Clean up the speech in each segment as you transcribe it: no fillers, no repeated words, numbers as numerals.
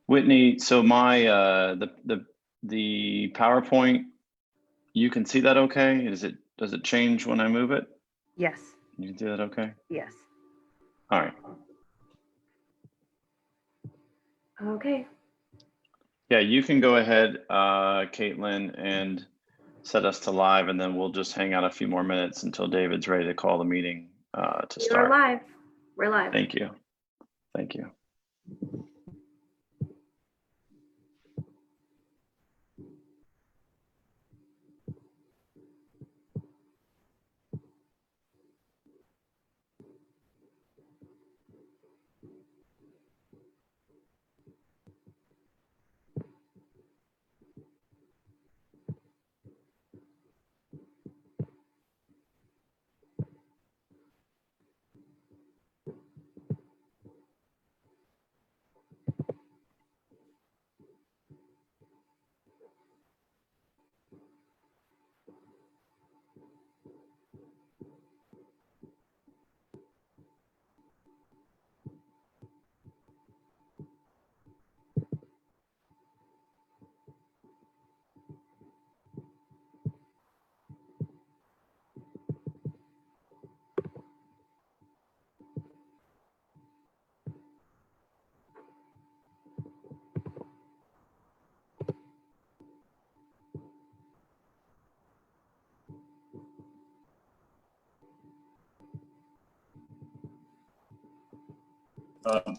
Whitney, so my the PowerPoint, you can see that okay? Does it change when I move it? Yes. You can see that okay? Yes. All right. Okay. Yeah, you can go ahead, Caitlin, and set us to live, and then we'll just hang out a few more minutes until David's ready to call the meeting to start. We're live. We're live. Thank you. Thank you.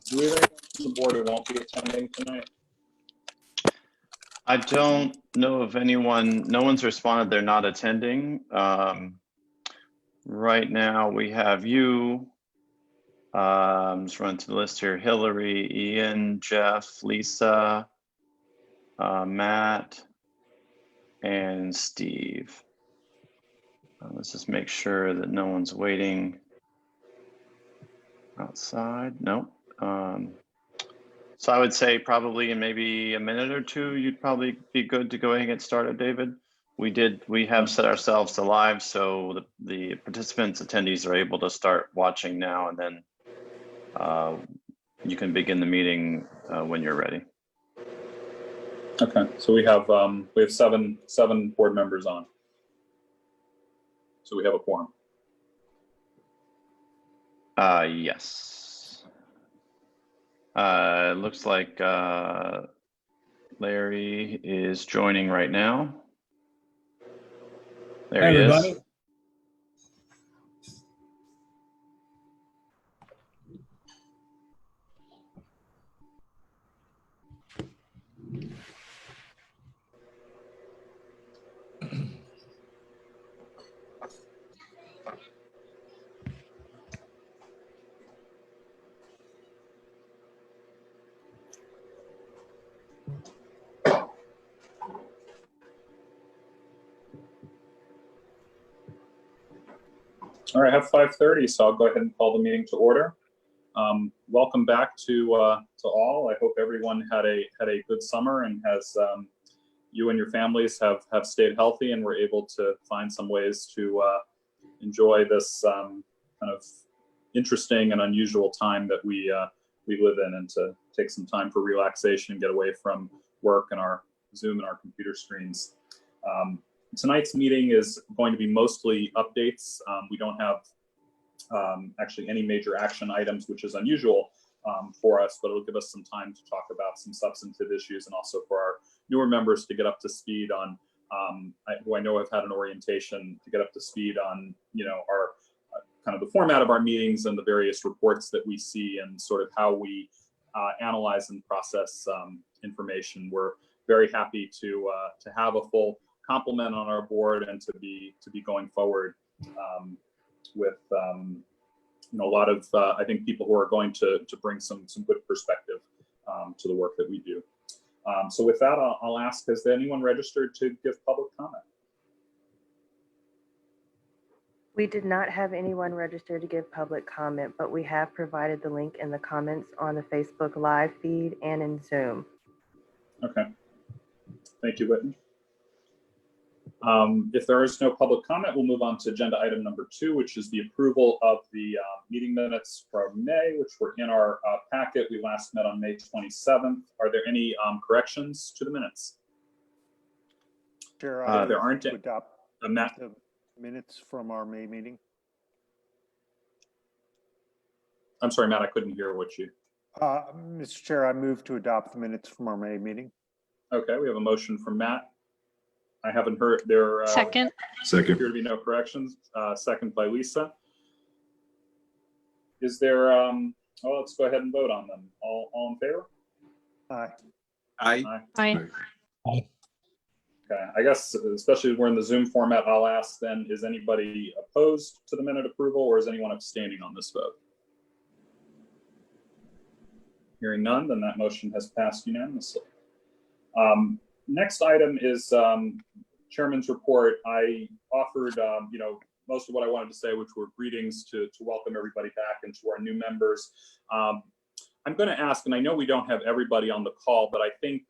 Do we have anyone on the board who won't be attending tonight? I don't know of anyone, no one's responded they're not attending. Right now we have you, just run to the list here, Hillary, Ian, Jeff, Lisa, Matt, and Steve. Let's just make sure that no one's waiting outside. Nope. So I would say probably in maybe a minute or two, you'd probably be good to go ahead and get started, David. We have set ourselves to live, so the participants, attendees are able to start watching now, and then you can begin the meeting when you're ready. Okay, so we have seven board members on. So we have a quorum. Yes. It looks like Larry is joining right now. There Hi, he everybody. is. All right, I have 5:30, so I'll go ahead and call the meeting to order. Welcome back to all. I hope everyone had a good summer and has you and your families have stayed healthy and were able to find some ways to enjoy this kind of interesting and unusual time that we live in, and to take some time for relaxation and get away from work and our Zoom and our computer screens. Tonight's meeting is going to be mostly updates. We don't have actually any major action items, which is unusual for us, but it'll give us some time to talk about some substantive issues, and also for our newer members to get up to speed on who I know have had an orientation, to get up to speed on, you know, our kind of the format of our meetings and the various reports that we see, and sort of how we analyze and process information. We're very happy to have a full complement on our board, and to be going forward with you know, a lot of I think people who are going to bring some good perspective to the work that we do. So with that, I'll ask, has anyone registered to give public comment? We did not have anyone register to give public comment, but we have provided the link in the comments on the Facebook Live feed and in Zoom. Okay. Thank you, Whitney. If there is no public comment, we'll move on to agenda item number 2, which is the approval of the meeting minutes from May, which were in our packet. We last met on May 27th. Are there any corrections to the minutes? Chair, There aren't to any. adopt Matt, the minutes from our May meeting. I'm sorry, Matt, I couldn't hear what you. Mr. Chair, I move to adopt the minutes from our May meeting. Okay, we have a motion from Matt. I haven't heard there. Second. Appear to be no corrections. Second by Lisa. Is there? Well, let's go ahead and vote on them. All in favor? Aye. Aye. Aye. Okay, I guess especially we're in the Zoom format, I'll ask then, is anybody opposed to the minute approval or is anyone abstaining on this vote? Hearing none, then that motion has passed unanimously. Next item is Chairman's report. I offered, most of what I wanted to say, which were greetings to welcome everybody back and to our new members. I'm going to ask, and I know we don't have everybody on the call, but I think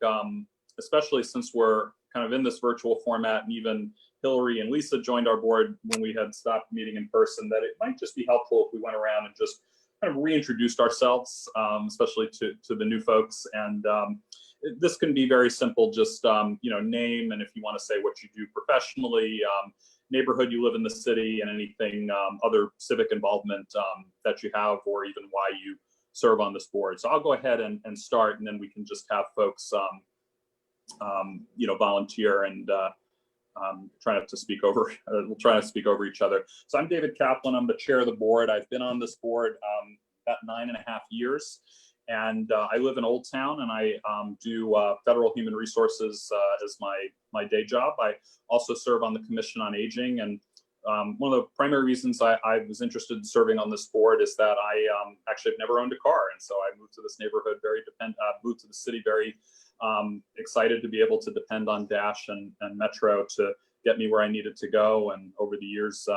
especially since we're kind of in this virtual format, and even Hillary and Lisa joined our board when we had stopped meeting in person, that it might just be helpful if we went around and just kind of reintroduced ourselves, especially to the new folks. And this can be very simple, just name, and if you want to say what you do professionally, neighborhood you live in the city, and anything other civic involvement that you have, or even why you serve on this board. So I'll go ahead and start, and then we can just have folks volunteer and try not to speak over. We'll try to speak over each other. So I'm David Kaplan. I'm the chair of the board. I've been on this board about 9.5 years, and I live in Old Town, and I do federal human resources as my day job. I also serve on the Commission on Aging, and one of the primary reasons I was interested in serving on this board is that I actually have never owned a car, and so I moved to this neighborhood moved to the city very excited to be able to depend on Dash and Metro to get me where I needed to go. And over the years,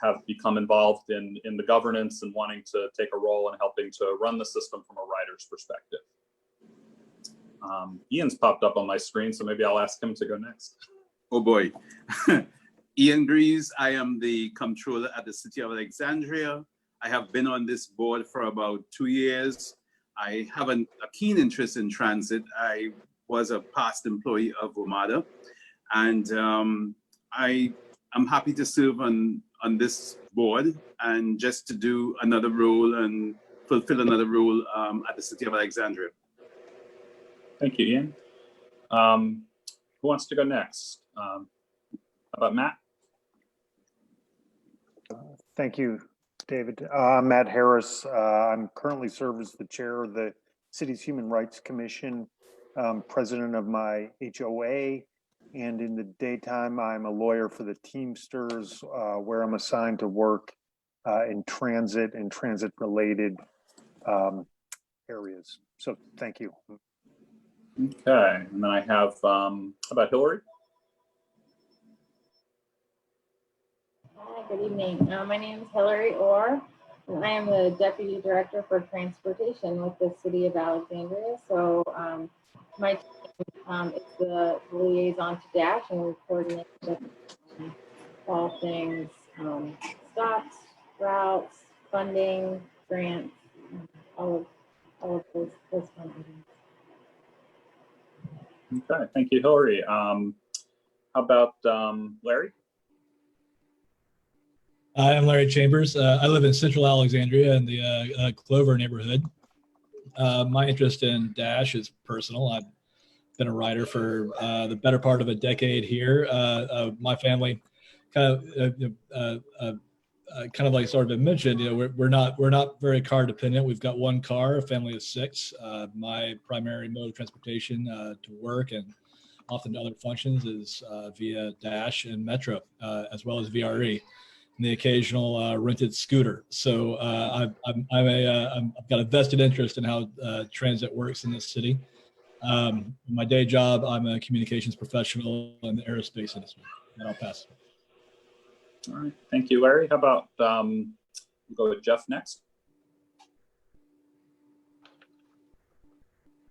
have become involved in the governance and wanting to take a role in helping to run the system from a rider's perspective. Ian's popped up on my screen, so maybe I'll ask him to go next. Oh boy. Ian Greaves, I am the comptroller at the City of Alexandria. I have been on this board for about 2 years. I have a keen interest in transit. I was a past employee of WMATA, and I am happy to serve on this board and just to do another role and fulfill another role at the City of Alexandria. Thank you, Ian. Who wants to go next? How about Matt? Thank you, David. I'm Matt Harris. I'm currently serve as the chair of the city's Human Rights Commission, president of my HOA, and in the daytime, I'm a lawyer for the Teamsters, where I'm assigned to work in transit and transit-related areas. So thank you. Okay, and then I have, how about Hillary? Hi, good evening. My name is Hillary Orr, and I am the Deputy Director for Transportation with the City of Alexandria. So my team is the liaison to Dash, and we coordinate with all things stops, routes, funding, grants, all of those fun items. Okay, thank you, Hillary. How about Larry? I'm Larry Chambers. I live in Central Alexandria in the Clover neighborhood. My interest in Dash is personal. I've been a rider for the better part of a decade here. My family kind of like sort of been mentioned, we're not very car dependent. We've got one car, a family of 6. My primary mode of transportation to work and often to other functions is via Dash and Metro, as well as VRE, and the occasional rented scooter. So I've got a vested interest in how transit works in this city. My day job, I'm a communications professional in the aerospace industry, and I'll pass. All right, thank you, Larry. How about we'll go with Jeff next?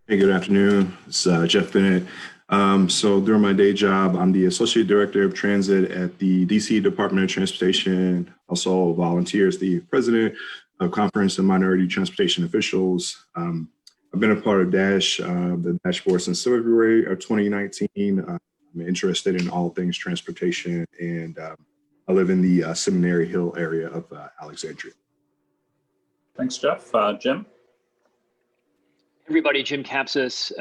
Hey, good afternoon. It's Jeff Bennett. So during my day job, I'm the Associate Director of Transit at the DC Department of Transportation. Also volunteer as the President of Conference of Minority Transportation Officials. I've been a part of DASH, the dashboard since February of 2019. I'm interested in all things transportation, and I live in the Seminary Hill area of Alexandria. Thanks, Jeff. Jim? Everybody, Jim Kapsis,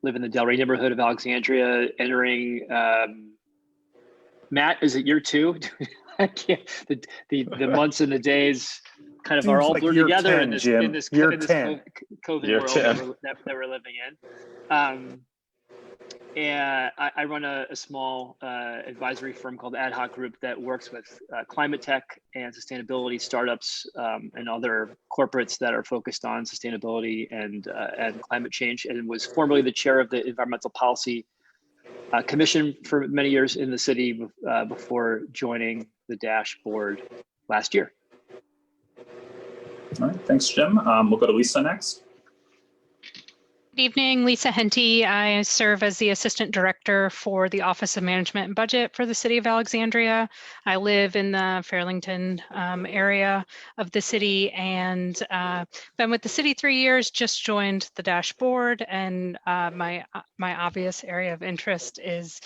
live in the Delray neighborhood of Alexandria, entering, Matt, is it year 2? I can't, the months and the days kind of Seems are all like blurred year together 10, in this, Jim. in this, Year in this 10. COVID Year world 10. that we're living in. And I run a small advisory firm called Ad Hoc Group that works with climate tech and sustainability startups and other corporates that are focused on sustainability and climate change, and was formerly the chair of the Environmental Policy Commission for many years in the city before joining the DASH board last year. All right, thanks, Jim. We'll go to Lisa next. Good evening, Lisa Henty. I serve as the Assistant Director for the Office of Management and Budget for the City of Alexandria. I live in the Fairlington area of the city, and been with the city 3 years, just joined the dashboard, and my obvious area of interest is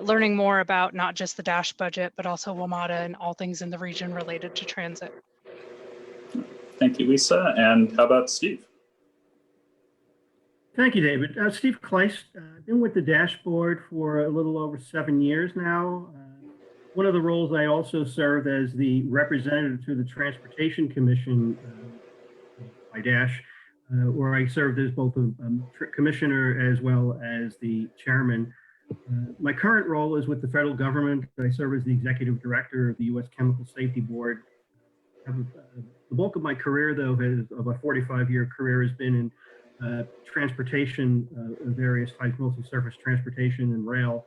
learning more about not just the DASH budget, but also WMATA and all things in the region related to transit. Thank you, Lisa. And how about Steve? Thank you, David. Steve Kleist, been with the dashboard for a little over 7 years now. One of the roles I also serve as the representative to the Transportation Commission by DASH, where I served as both a commissioner as well as the chairman. My current role is with the federal government. I serve as the executive director of the U.S. Chemical Safety Board. The bulk of my career, though, of a 45-year career, has been in transportation of various types, mostly surface transportation and rail,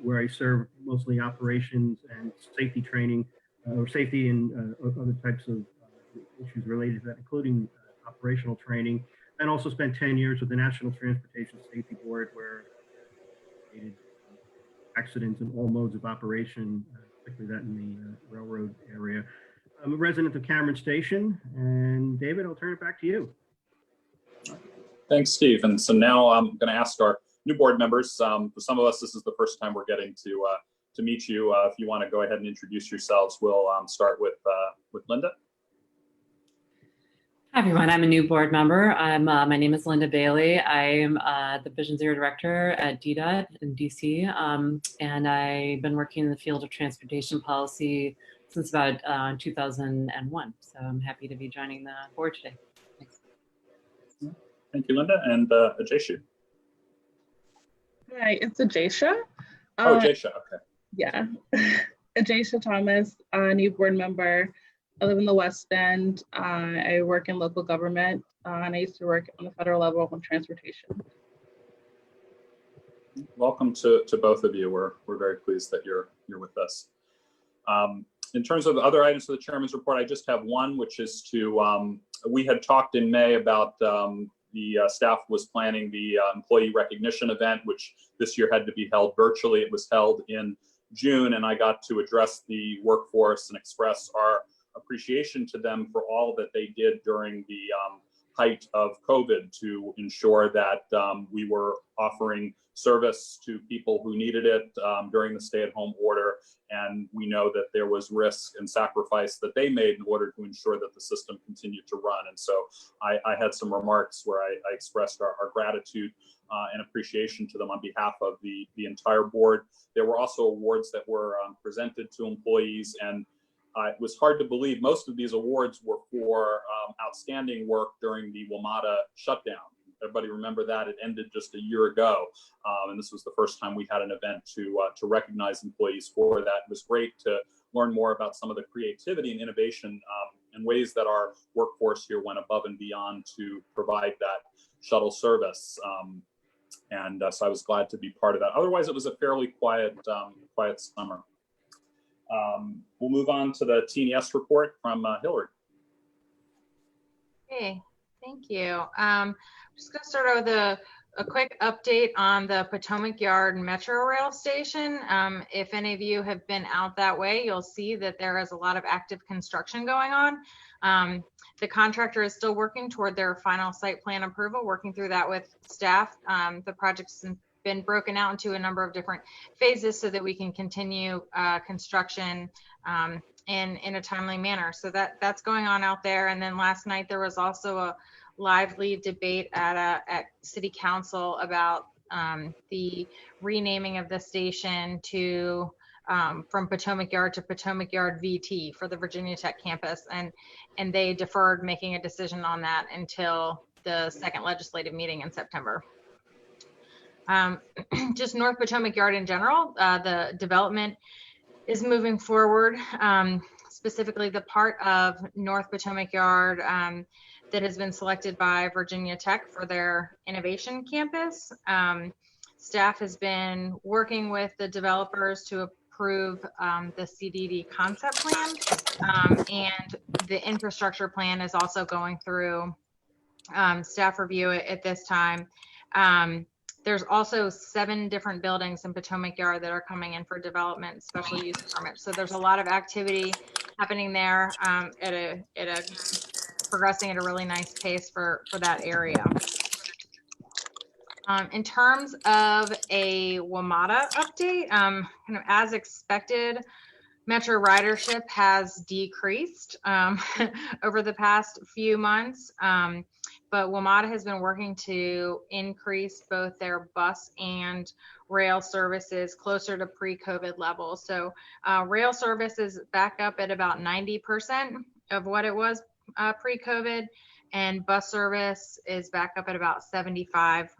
where I serve mostly operations and safety training, or safety and other types of issues related to that, including operational training, and also spent 10 years with the National Transportation Safety Board, where accidents in all modes of operation, particularly that in the railroad area. I'm a resident of Cameron Station, and David, I'll turn it back to you. Thanks, Steve. And so now I'm going to ask our new board members. For some of us, this is the first time we're getting to meet you. If you want to go ahead and introduce yourselves, we'll start with Linda. Hi, everyone. I'm a new board member. My name is Linda Bailey. I am the Vision Zero Director at DDOT in DC, and I've been working in the field of transportation policy since about 2001. So I'm happy to be joining the board today. Thanks. Thank you, Linda. And Ajaysha. Hi, it's Ajaysha. Ajaysha, okay. Yeah, Ajaysha Thomas, new board member. I live in the West End. I work in local government, and I used to work on the federal level on transportation. Welcome to both of you. We're very pleased that you're with us. In terms of other items for the chairman's report, I just have one, which is to, we had talked in May about the staff was planning the employee recognition event, which this year had to be held virtually. It was held in June, and I got to address the workforce and express our appreciation to them for all that they did during the height of COVID to ensure that we were offering service to people who needed it during the stay-at-home order. And we know that there was risk and sacrifice that they made in order to ensure that the system continued to run. And so I had some remarks where I expressed our gratitude and appreciation to them on behalf of the entire board. There were also awards that were presented to employees, and it was hard to believe most of these awards were for outstanding work during the WMATA shutdown. Everybody remember that it ended just a year ago, and this was the first time we had an event to recognize employees for that. It was great to learn more about some of the creativity and innovation and ways that our workforce here went above and beyond to provide that shuttle service. So I was glad to be part of that. Otherwise, it was a fairly quiet summer. We'll move on to the TNES report from Hillary. Hey, thank you. I'm just going to start out with a a quick update on the Potomac Yard Metro Rail Station. If any of you have been out that way, you'll see that there is a lot of active construction going on. The contractor is still working toward their final site plan approval, working through that with staff. The project's been broken out into a number of different phases so that we can continue construction in a timely manner. So that's going on out there. And then last night there was also a lively debate at City Council about the renaming of the station to from Potomac Yard to Potomac Yard VT for the Virginia Tech campus, and they deferred making a decision on that until the second legislative meeting in September. Just North Potomac Yard in general, the development is moving forward. Specifically, the part of North Potomac Yard that has been selected by Virginia Tech for their innovation campus. Staff has been working with the developers to approve the CDD concept plan, and the infrastructure plan is also going through staff review at this time. There's also 7 different buildings in Potomac Yard that are coming in for development special use permits. So there's a lot of activity happening there progressing at a really nice pace for that area. In terms of a WMATA update, kind of as expected, Metro ridership has decreased over the past few months, but WMATA has been working to increase both their bus and rail services closer to pre-COVID levels. So rail service is back up at about 90% of what it was pre-COVID, and bus service is back up at about 75%.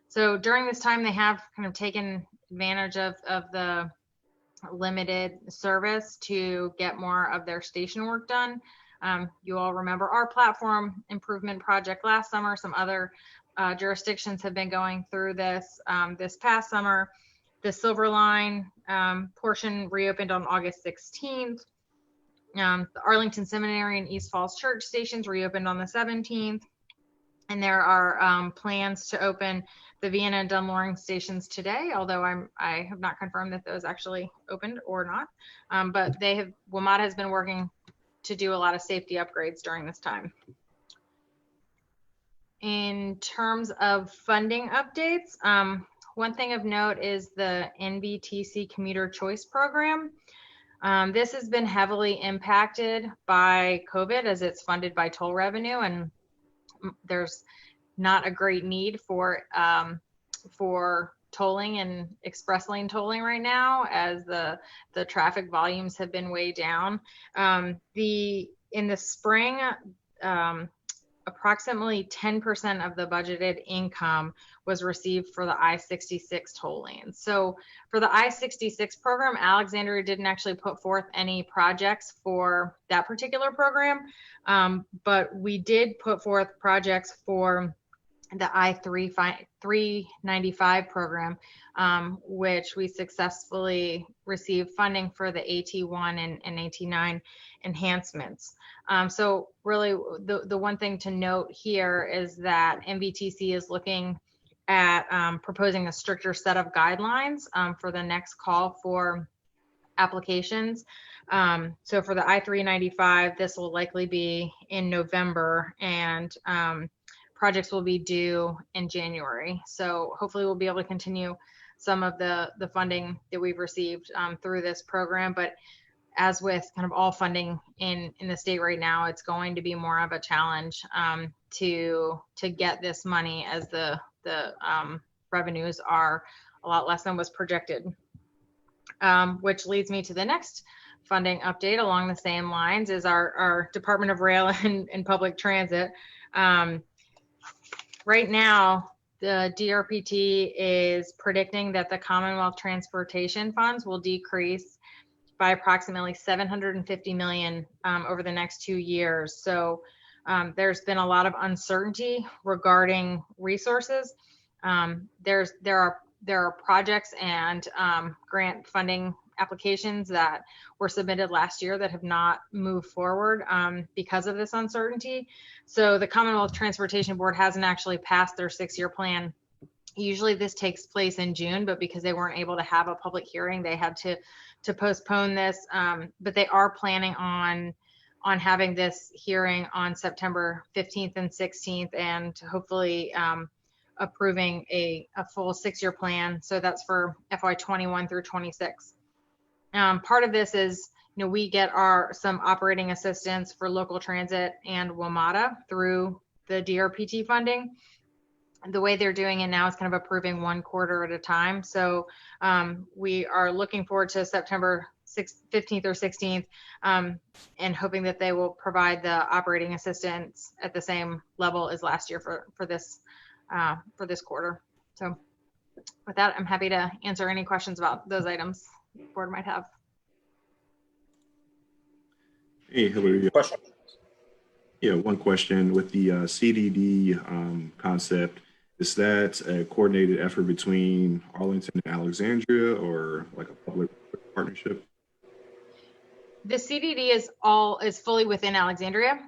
So during this time, they have kind of taken advantage of the limited service to get more of their station work done. You all remember our platform improvement project last summer. Some other jurisdictions have been going through this this past summer. The Silver Line portion reopened on August 16th. The Arlington Seminary and East Falls Church stations reopened on the 17th. And there are plans to open the Vienna and Dunloring stations today, although I have not confirmed that those actually opened or not. But WMATA has been working to do a lot of safety upgrades during this time. In terms of funding updates, one thing of note is the NBTC Commuter Choice Program. This has been heavily impacted by COVID as it's funded by toll revenue, and there's not a great need for tolling and express lane tolling right now, as the traffic volumes have been way down. In the spring, approximately 10% of the budgeted income was received for the I-66 toll lanes. So for the I-66 program, Alexandria didn't actually put forth any projects for that particular program, but we did put forth projects for the I-395 program, which we successfully received funding for the AT1 and AT9 enhancements. So really the one thing to note here is that NBTC is looking at proposing a stricter set of guidelines for the next call for applications. So for the I-395, this will likely be in November, and projects will be due in January. So hopefully we'll be able to continue some of the funding that we've received through this program. But as with kind of all funding in the state right now, it's going to be more of a challenge to get this money, as the revenues are a lot less than was projected. Which leads me to the next funding update along the same lines is our Department of Rail and Public Transit. Right now, the DRPT is predicting that the Commonwealth Transportation Funds will decrease by approximately $750 million over the next 2 years. So there's been a lot of uncertainty regarding resources. There are projects and grant funding applications that were submitted last year that have not moved forward because of this uncertainty. So the Commonwealth Transportation Board hasn't actually passed their 6-year plan. Usually this takes place in June, but because they weren't able to have a public hearing, they had to postpone this. But they are planning on having this hearing on September 15th and 16th, and hopefully approving a full 6-year plan. So that's for FY 21 through 26. Part of this is, we get some operating assistance for local transit and WMATA through the DRPT funding. The way they're doing it now is kind of approving 1 quarter at a time. So we are looking forward to September 15th or 16th and hoping that they will provide the operating assistance at the same level as last year for this quarter. So with that, I'm happy to answer any questions about those items the board might have. Hey, Hillary. Question? Yeah, one question with the CDD concept. Is that a coordinated effort between Arlington and Alexandria, or like a public partnership? The CDD is fully within Alexandria.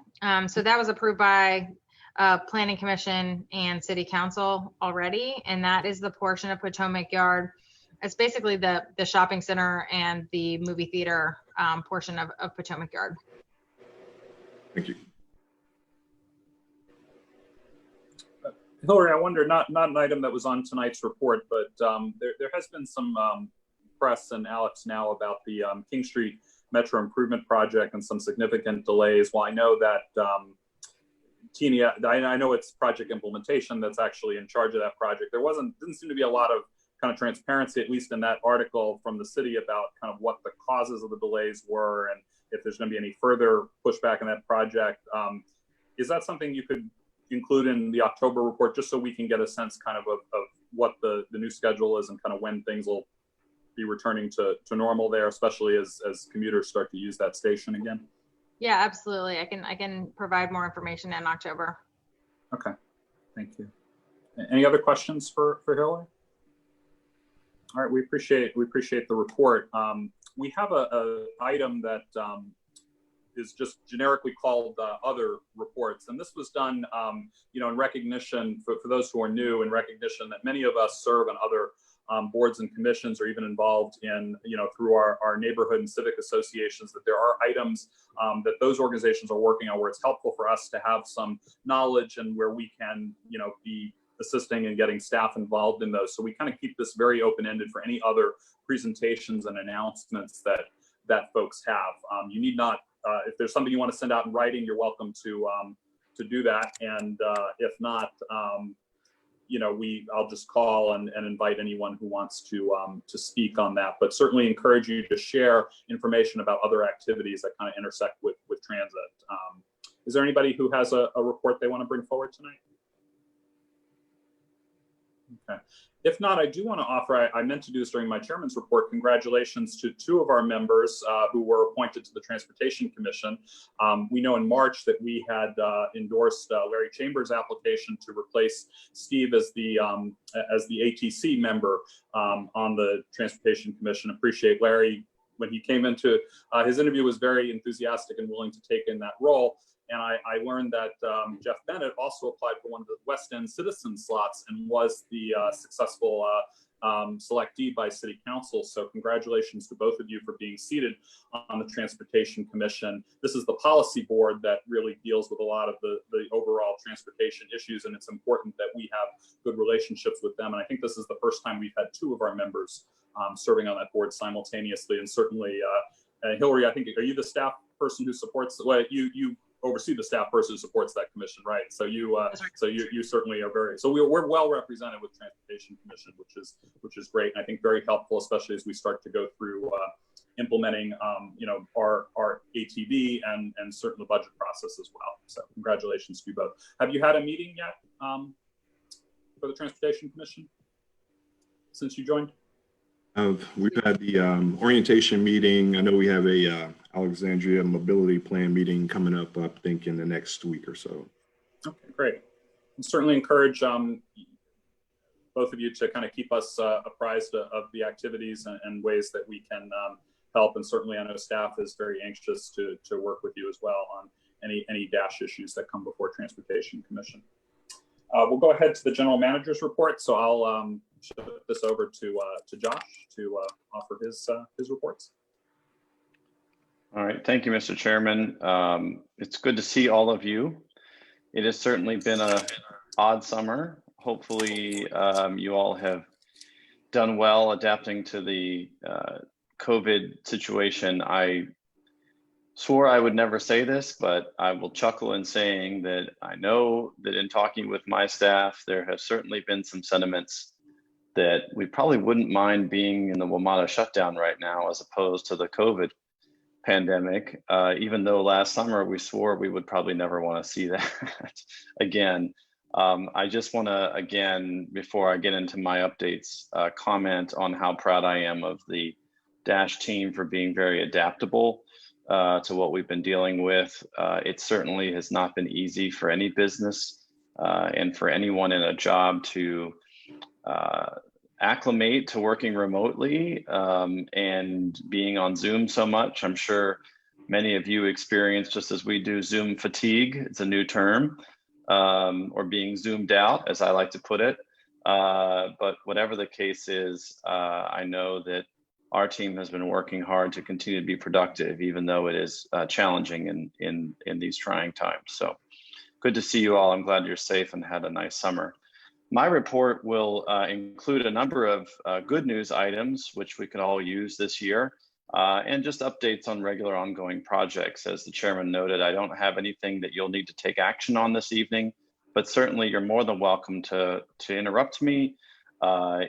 So that was approved by Planning Commission and City Council already, and that is the portion of Potomac Yard. It's basically the shopping center and the movie theater portion of Potomac Yard. Thank you. Hillary, I wonder, not an item that was on tonight's report, but there has been some press, and Alex now, about the King Street Metro Improvement Project and some significant delays. Well, I know that Tina, I know it's project implementation that's actually in charge of that project. There didn't seem to be a lot of kind of transparency, at least in that article from the city, about kind of what the causes of the delays were and if there's going to be any further pushback in that project. Is that something you could include in the October report, just so we can get a sense kind of what the new schedule is and kind of when things will be returning to normal there, especially as commuters start to use that station again? Yeah, absolutely. I can provide more information in October. Okay, thank you. Any other questions for Hillary? All right, we appreciate the report. We have a item that is just generically called other reports, and this was done, in recognition for those who are new, in recognition that many of us serve on other boards and commissions, or even involved in, through our neighborhood and civic associations, that there are items that those organizations are working on where it's helpful for us to have some knowledge, and where we can, be assisting and getting staff involved in those. So we kind of keep this very open-ended for any other presentations and announcements that folks have. You need not, if there's something you want to send out in writing, you're welcome to do that. And if not, I'll just call and invite anyone who wants to speak on that. But certainly encourage you to share information about other activities that kind of intersect with transit. Is there anybody who has a report they want to bring forward tonight? Okay. If not, I do want to offer, I meant to do this during my chairman's report, congratulations to 2 of our members who were appointed to the Transportation Commission. We know in March that we had endorsed Larry Chambers' application to replace Steve as the ATC member on the Transportation Commission. Appreciate Larry, when he came into his interview, was very enthusiastic and willing to take in that role. And I learned that Jeff Bennett also applied for one of the West End citizen slots and was the successful selectee by City Council. So congratulations to both of you for being seated on the Transportation Commission. This is the policy board that really deals with a lot of the overall transportation issues, and it's important that we have good relationships with them. And I think this is the first time we've had 2 of our members serving on that board simultaneously. And certainly, Hillary, I think, are you the staff person who supports, well, you oversee the staff person who supports that commission, right? So you you certainly are we're well represented with Transportation Commission, which is great, and I think very helpful, especially as we start to go through implementing our ATV and certainly the budget process as well. So congratulations to you both. Have you had a meeting yet for the Transportation Commission since you joined? We've had the orientation meeting. I know we have a Alexandria mobility plan meeting coming up, I think, in the next week or so. Okay, great. And certainly encourage both of you to kind of keep us apprised of the activities and ways that we can help. And certainly I know staff is very anxious to work with you as well on any DASH issues that come before Transportation Commission. We'll go ahead to the general manager's report. So I'll shift this over to Josh to offer his reports. All right, thank you, Mr. Chairman. It's good to see all of you. It has certainly been an odd summer. Hopefully you all have done well adapting to the COVID situation. I swore I would never say this, but I will chuckle in saying that I know that in talking with my staff, there have certainly been some sentiments that we probably wouldn't mind being in the WMATA shutdown right now as opposed to the COVID pandemic, even though last summer we swore we would probably never want to see that again. I just want to, again, before I get into my updates, comment on how proud I am of the DASH team for being very adaptable to what we've been dealing with. It certainly has not been easy for any business and for anyone in a job to acclimate to working remotely and being on Zoom so much. I'm sure many of you experience, just as we do, Zoom fatigue. It's a new term, or being zoomed out, as I like to put it. But whatever the case is, I know that our team has been working hard to continue to be productive, even though it is challenging in these trying times. So good to see you all. I'm glad you're safe and had a nice summer. My report will include a number of good news items, which we can all use this year, and just updates on regular ongoing projects. As the chairman noted, I don't have anything that you'll need to take action on this evening, but certainly you're more than welcome to interrupt me.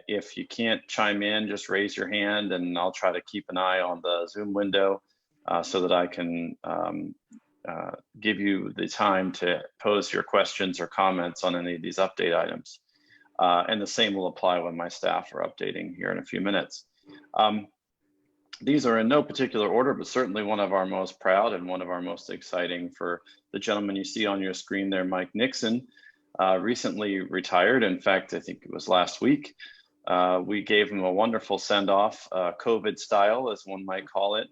If you can't chime in, just raise your hand and I'll try to keep an eye on the Zoom window so that I can give you the time to pose your questions or comments on any of these update items. And the same will apply when my staff are updating here in a few minutes. These are in no particular order, but certainly one of our most proud and one of our most exciting. For the gentleman you see on your screen there, Mike Nixon, recently retired. In fact, I think it was last week. We gave him a wonderful send-off, COVID style, as one might call it.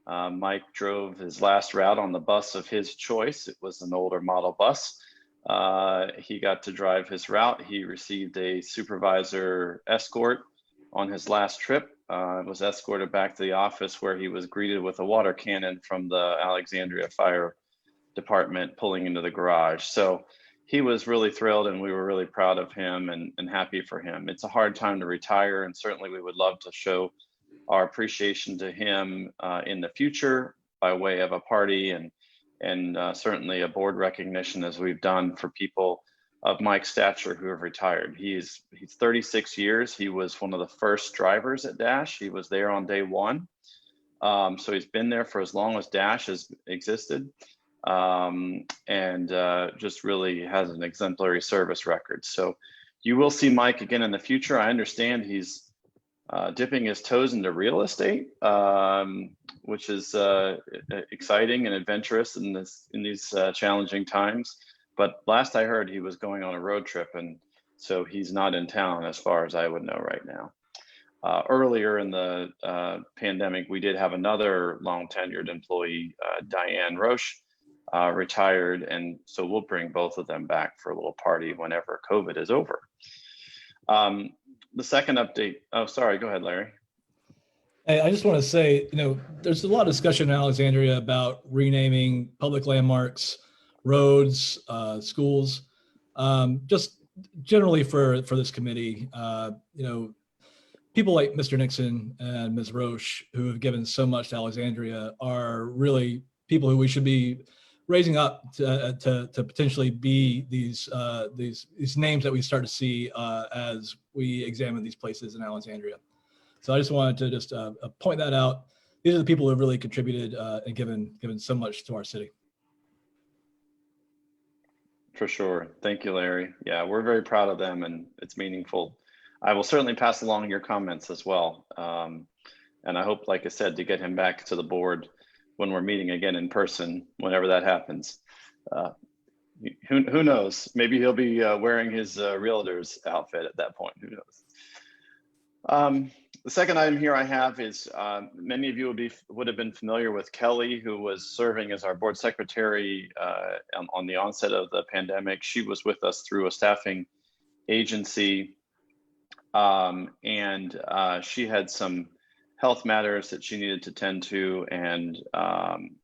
Mike drove his last route on the bus of his choice. It was an older model bus. He got to drive his route. He received a supervisor escort on his last trip. Was escorted back to the office where he was greeted with a water cannon from the Alexandria Fire Department pulling into the garage. So he was really thrilled and we were really proud of him and happy for him. It's a hard time to retire, and certainly we would love to show our appreciation to him in the future by way of a party and certainly a board recognition, as we've done for people of Mike's stature who have retired. He's 36 years. He was one of the first drivers at DASH. He was there on day one. So he's been there for as long as DASH has existed. And just really has an exemplary service record. So you will see Mike again in the future. I understand he's dipping his toes into real estate, which is exciting and adventurous in these challenging times. But last I heard, he was going on a road trip, and so he's not in town as far as I would know right now. Earlier in the pandemic, we did have another long tenured employee, Diane Roche, retired, and so we'll bring both of them back for a little party whenever COVID is over. The second update, oh, sorry, go ahead, Larry. Hey, I just want to say, there's a lot of discussion in Alexandria about renaming public landmarks, roads, schools. Just generally for this committee, people like Mr. Nixon and Ms. Roche, who have given so much to Alexandria, are really people who we should be raising up to potentially be these names that we start to see as we examine these places in Alexandria. So I just wanted to just point that out. These are the people who have really contributed and given so much to our city. For sure. Thank you, Larry. Yeah, we're very proud of them and it's meaningful. I will certainly pass along your comments as well. And I hope, like I said, to get him back to the board when we're meeting again in person, whenever that happens. Who knows? Maybe he'll be wearing his realtor's outfit at that point. Who knows? The second item here I have is many of you would have been familiar with Kelly, who was serving as our board secretary on the onset of the pandemic. She was with us through a staffing agency, and she had some health matters that she needed to tend to, and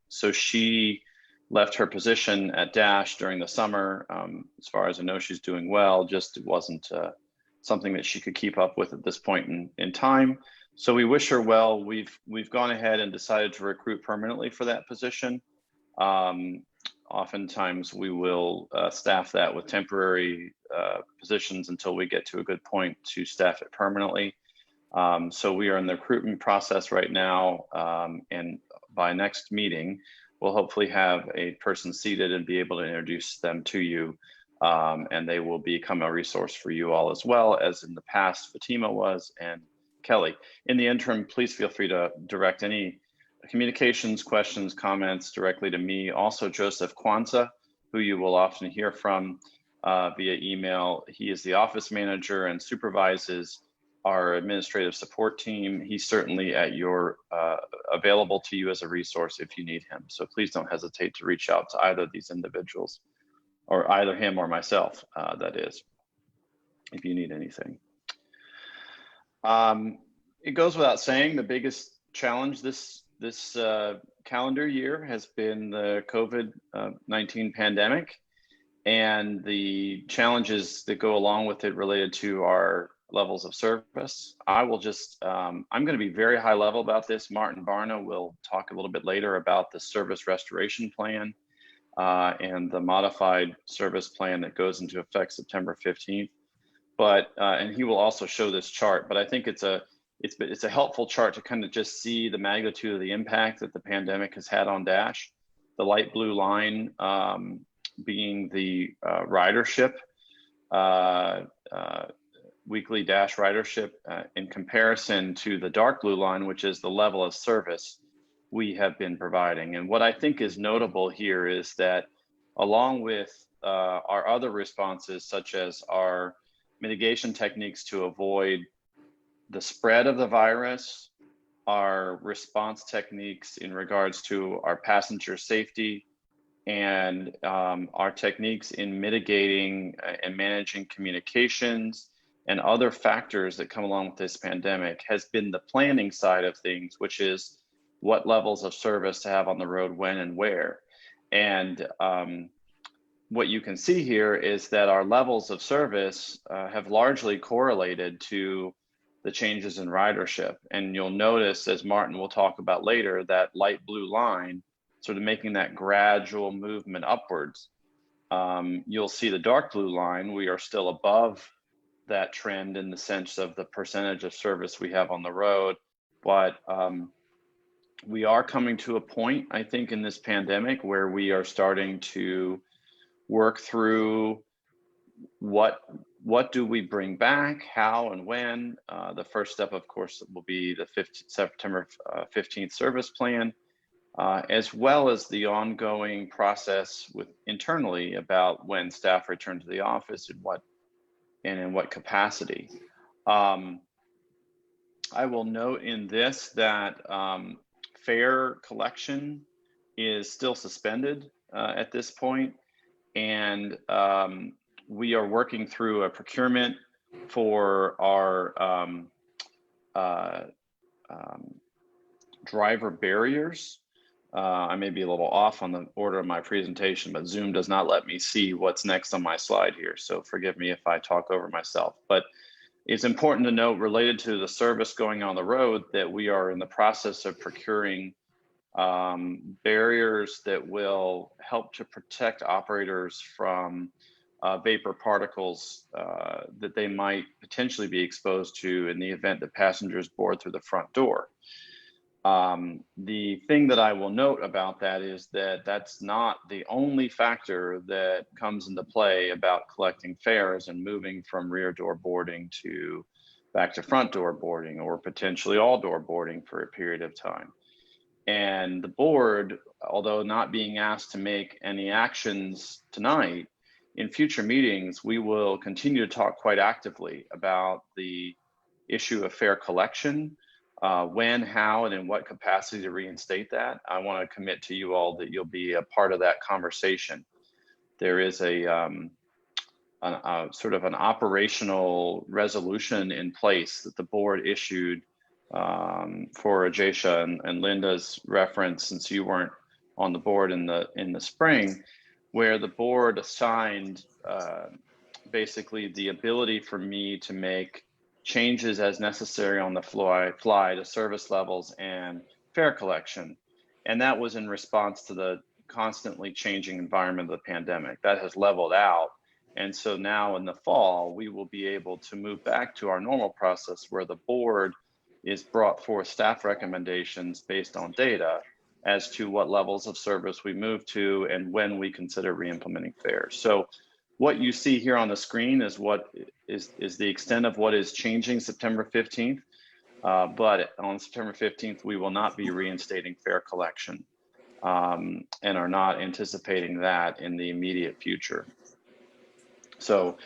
so she left her position at Dash during the summer. As far as I know, she's doing well, just it wasn't something that she could keep up with at this point in time. So we wish her well. We've gone ahead and decided to recruit permanently for that position. Oftentimes we will staff that with temporary positions until we get to a good point to staff it permanently. So we are in the recruitment process right now, and by next meeting, we'll hopefully have a person seated and be able to introduce them to you. And they will become a resource for you all, as well as in the past Fatima was and Kelly. In the interim, please feel free to direct any communications, questions, comments directly to me. Also, Joseph Kwanzaa, who you will often hear from via email. He is the office manager and supervises our administrative support team. He's certainly at your available to you as a resource if you need him. So please don't hesitate to reach out to either of these individuals, or either him or myself, that is, if you need anything. It goes without saying, the biggest challenge this calendar year has been the COVID-19 pandemic and the challenges that go along with it related to our levels of service. I will just, I'm going to be very high level about this. Martin Barna will talk a little bit later about the service restoration plan and the modified service plan that goes into effect September 15th. But and he will also show this chart. But I think it's a helpful chart to kind of just see the magnitude of the impact that the pandemic has had on Dash. The light blue line being the ridership, weekly Dash ridership, in comparison to the dark blue line, which is the level of service we have been providing. And what I think is notable here is that along with our other responses, such as our mitigation techniques to avoid the spread of the virus, our response techniques in regards to our passenger safety, and our techniques in mitigating and managing communications and other factors that come along with this pandemic, has been the planning side of things, which is what levels of service to have on the road, when and where. And what you can see here is that our levels of service have largely correlated to the changes in ridership. And you'll notice, as Martin will talk about later, that light blue line sort of making that gradual movement upwards. You'll see the dark blue line, we are still above that trend in the sense of the percentage of service we have on the road. But we are coming to a point, I think, in this pandemic where we are starting to work through what do we bring back, how and when. The first step, of course, will be the September 15th service plan, as well as the ongoing process internally about when staff return to the office and in what capacity. I will note in this that fare collection is still suspended at this point, and we are working through a procurement for our driver barriers. I may be a little off on the order of my presentation, but Zoom does not let me see what's next on my slide here, so forgive me if I talk over myself. But it's important to note, related to the service going on the road, that we are in the process of procuring barriers that will help to protect operators from vapor particles that they might potentially be exposed to in the event that passengers board through the front door. The thing that I will note about that is that that's not the only factor that comes into play about collecting fares and moving from rear door boarding back to front door boarding, or potentially all door boarding for a period of time. And the board, although not being asked to make any actions tonight, in future meetings, we will continue to talk quite actively about the issue of fare collection, when, how, and in what capacity to reinstate that. I want to commit to you all that you'll be a part of that conversation. There is a sort of an operational resolution in place that the board issued for Ajacia and Linda's reference, since you weren't on the board in the spring, where the board assigned basically the ability for me to make changes as necessary on the fly to service levels and fare collection. And that was in response to the constantly changing environment of the pandemic. That has leveled out. And so now in the fall, we will be able to move back to our normal process where the board is brought forth staff recommendations based on data as to what levels of service we move to and when we consider re-implementing fares. So what you see here on the screen is what is the extent of what is changing September 15th. But on September 15th, we will not be reinstating fare collection and are not anticipating that in the immediate future. So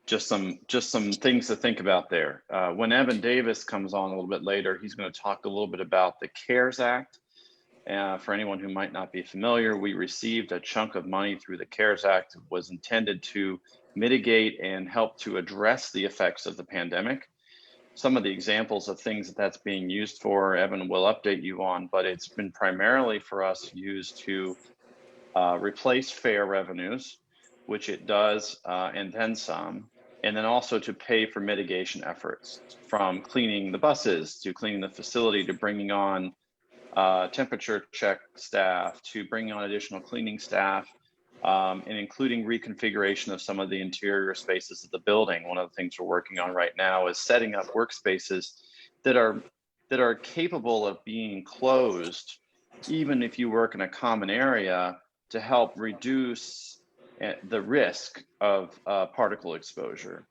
just some things to think about there. When Evan Davis comes on a little bit later, he's going to talk a little bit about the CARES Act. For anyone who might not be familiar, we received a chunk of money through the CARES Act. It was intended to mitigate and help to address the effects of the pandemic. Some of the examples of things that that's being used for, Evan will update you on, but it's been primarily for us used to replace fare revenues, which it does, and then some, and then also to pay for mitigation efforts, from cleaning the buses to cleaning the facility to bringing on temperature check staff to bringing on additional cleaning staff, and including reconfiguration of some of the interior spaces of the building. One of the things we're working on right now is setting up workspaces that are capable of being closed, even if you work in a common area, to help reduce the risk of particle exposure.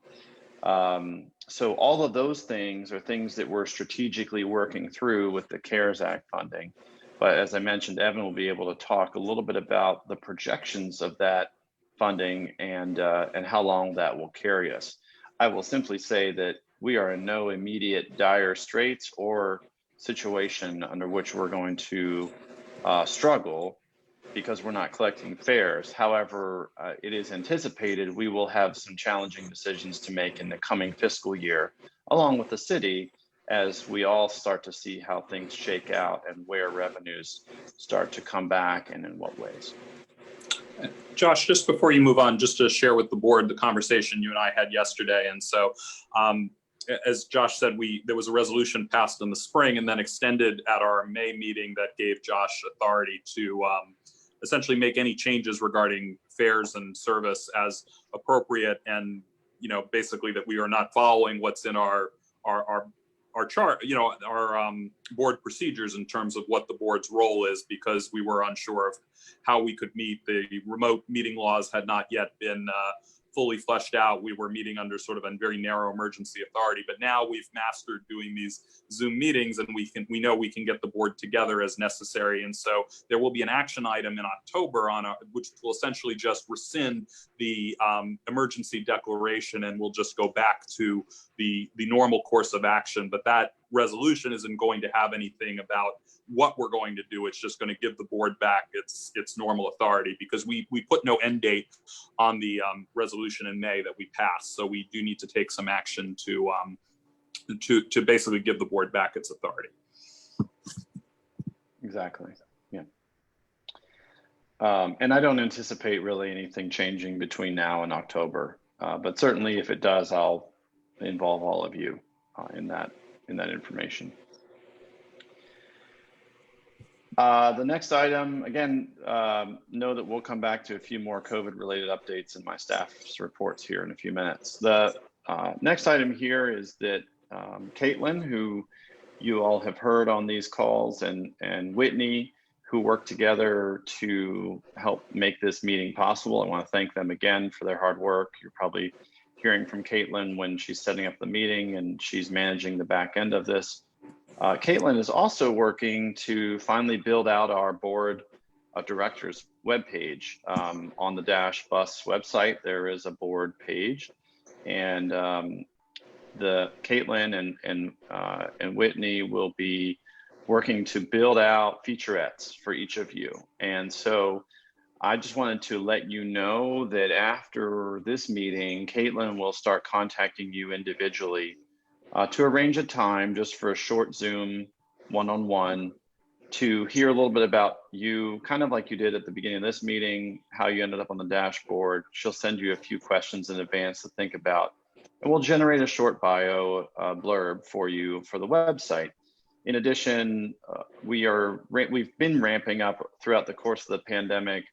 So all of those things are things that we're strategically working through with the CARES Act funding. But as I mentioned, Evan will be able to talk a little bit about the projections of that funding and how long that will carry us. I will simply say that we are in no immediate dire straits or situation under which we're going to struggle because we're not collecting fares. However, it is anticipated we will have some challenging decisions to make in the coming fiscal year, along with the city, as we all start to see how things shake out and where revenues start to come back and in what ways. Josh, just before you move on, just to share with the board the conversation you and I had yesterday. And so, as Josh said, there was a resolution passed in the spring and then extended at our May meeting that gave Josh authority to essentially make any changes regarding fares and service as appropriate, and basically that we are not following what's in our chart, our board procedures in terms of what the board's role is, because we were unsure of how we could meet. The remote meeting laws had not yet been fully fleshed out. We were meeting under sort of a very narrow emergency authority, but now we've mastered doing these Zoom meetings, and we know we can get the board together as necessary. And so there will be an action item in October which will essentially just rescind the emergency declaration, and we'll just go back to the normal course of action. But that resolution isn't going to have anything about what we're going to do. It's just going to give the board back its normal authority, because we put no end date on the resolution in May that we passed. So we do need to take some action to basically give the board back its authority. Exactly. Yeah. And I don't anticipate really anything changing between now and October, but certainly if it does, I'll involve all of you in that information. The next item, again, know that we'll come back to a few more COVID-related updates in my staff's reports here in a few minutes. The next item here is that Caitlin, who you all have heard on these calls, and Whitney, who worked together to help make this meeting possible. I want to thank them again for their hard work. You're probably hearing from Caitlin when she's setting up the meeting and she's managing the back end of this. Caitlin is also working to finally build out our board of directors webpage. On the Dash Bus website, there is a board page, and Caitlin and Whitney will be working to build out featurettes for each of you. And so I just wanted to let you know that after this meeting, Caitlin will start contacting you individually to arrange a time just for a short Zoom one-on-one to hear a little bit about you, kind of like you did at the beginning of this meeting, how you ended up on the dashboard. She'll send you a few questions in advance to think about, and we'll generate a short bio blurb for you for the website. In addition, we've been ramping up throughout the course of the pandemic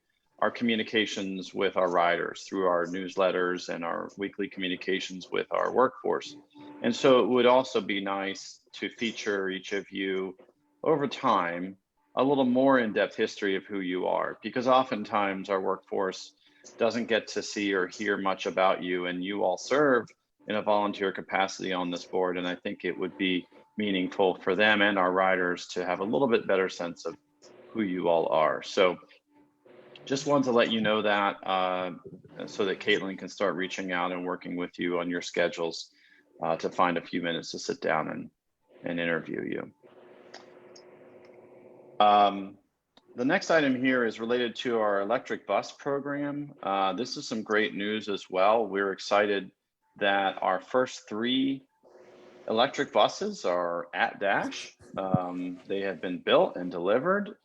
our communications with our riders through our newsletters and our weekly communications with our workforce. And so it would also be nice to feature each of you over time, a little more in-depth history of who you are, because oftentimes our workforce doesn't get to see or hear much about you, and you all serve in a volunteer capacity on this board. And I think it would be meaningful for them and our riders to have a little bit better sense of who you all are. So just wanted to let you know that so that Caitlin can start reaching out and working with you on your schedules to find a few minutes to sit down and interview you. The next item here is related to our electric bus program. This is some great news as well. We're excited that our first 3 electric buses are at Dash. They have been built and delivered.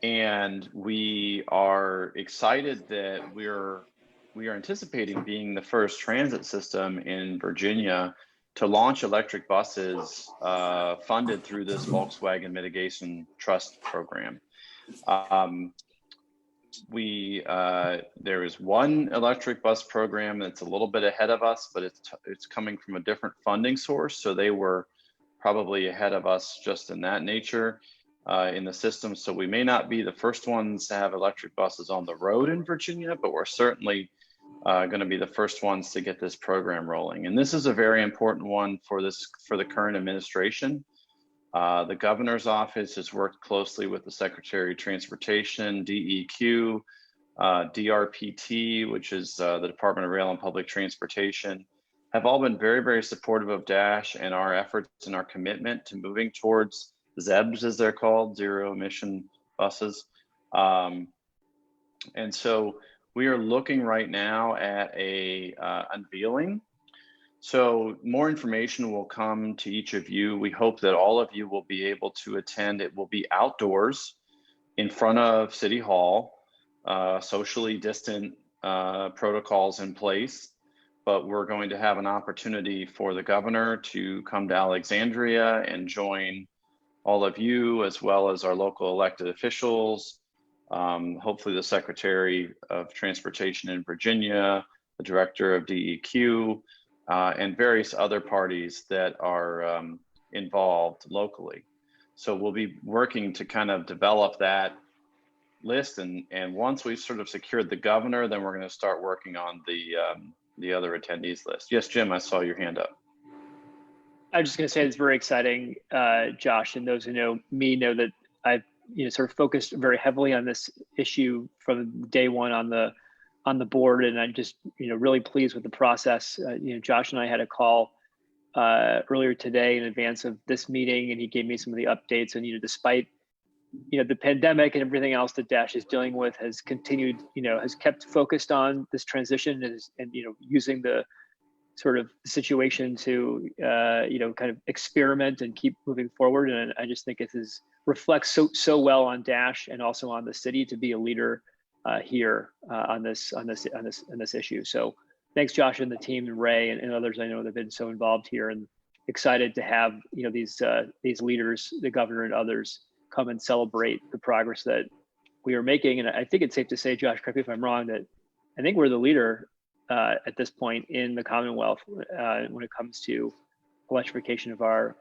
And we are excited that we are anticipating being the first transit system in Virginia to launch electric buses funded through this Volkswagen Mitigation Trust program. There is one electric bus program that's a little bit ahead of us, but it's coming from a different funding source. So they were probably ahead of us just in that nature in the system. So we may not be the first ones to have electric buses on the road in Virginia, but we're certainly going to be the first ones to get this program rolling. And this is a very important one for the current administration. The governor's office has worked closely with the Secretary of Transportation, DEQ, DRPT, which is the Department of Rail and Public Transportation, have all been very, very supportive of Dash and our efforts and our commitment to moving towards ZEBs, as they're called, zero emission buses. And so we are looking right now at a unveiling. So more information will come to each of you. We hope that all of you will be able to attend. It will be outdoors in front of City Hall, socially distant protocols in place. But we're going to have an opportunity for the governor to come to Alexandria and join all of you, as well as our local elected officials, hopefully the Secretary of Transportation in Virginia, the Director of DEQ, and various other parties that are involved locally. So we'll be working to kind of develop that list, and once we've sort of secured the governor, then we're going to start working on the other attendees list. Yes, Jim, I saw your hand up. I'm just going to say it's very exciting, Josh, and those who know me know that I've sort of focused very heavily on this issue from day one on the board, and I'm just really pleased with the process. Josh and I had a call earlier today in advance of this meeting, and he gave me some of the updates. And despite the pandemic and everything else that Dash is dealing with, has continued, has kept focused on this transition and using the sort of situation to kind of experiment and keep moving forward. And I just think it reflects so well on Dash and also on the city to be a leader here on this issue. So thanks, Josh and the team, and Ray and others I know that have been so involved here, and excited to have these leaders, the governor and others, come and celebrate the progress that we are making. And I think it's safe to say, Josh, correct me if I'm wrong, that I think we're the leader at this point in the Commonwealth when it comes to electrification of our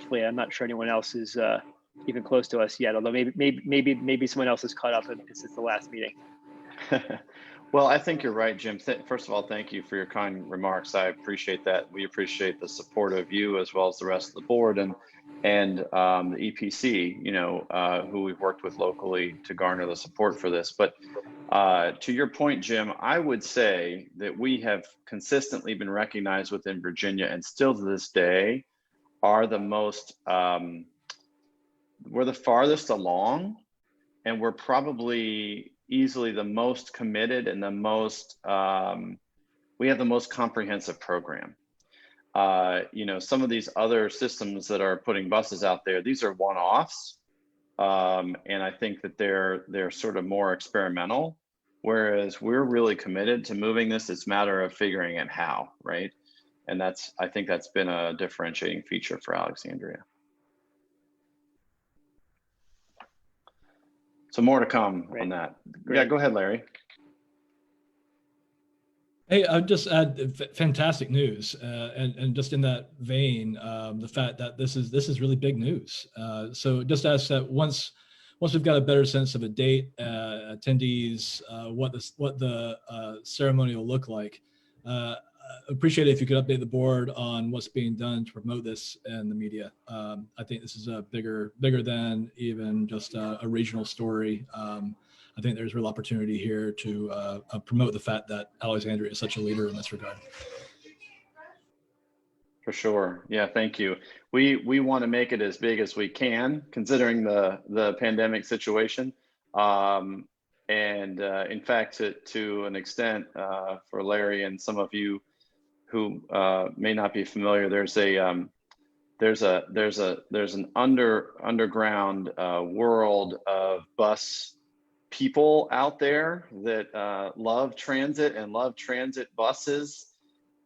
fleet. I'm not sure anyone else is even close to us yet, although maybe someone else has caught up since the last meeting. Well, I think you're right, Jim. First of all, thank you for your kind remarks. I appreciate that. We appreciate the support of you as well as the rest of the board. And and the EPC, who we've worked with locally to garner the support for this. But to your point, Jim, I would say that we have consistently been recognized within Virginia, and still to this day are the most, we're the farthest along, and we're probably easily the most committed and the most, we have the most comprehensive program. Some of these other systems that are putting buses out there, these are one-offs. And I think that they're sort of more experimental, whereas we're really committed to moving this. It's a matter of figuring out how, right? And I think that's been a differentiating feature for Alexandria. So more to come on that. Yeah, go ahead, Larry. Hey, I'll just add fantastic news, and just in that vein, the fact that this is really big news. So just ask that once we've got a better sense of a date, attendees, what the ceremony will look like. Appreciate it if you could update the board on what's being done to promote this in the media. I think this is a bigger than even just a regional story. I think there's real opportunity here to promote the fact that Alexandria is such a leader in this regard. For sure. Yeah, thank you. We want to make it as big as we can, considering the pandemic situation. And in fact, to an extent, for Larry and some of you who may not be familiar, there's an underground world of bus people out there that love transit and love transit buses.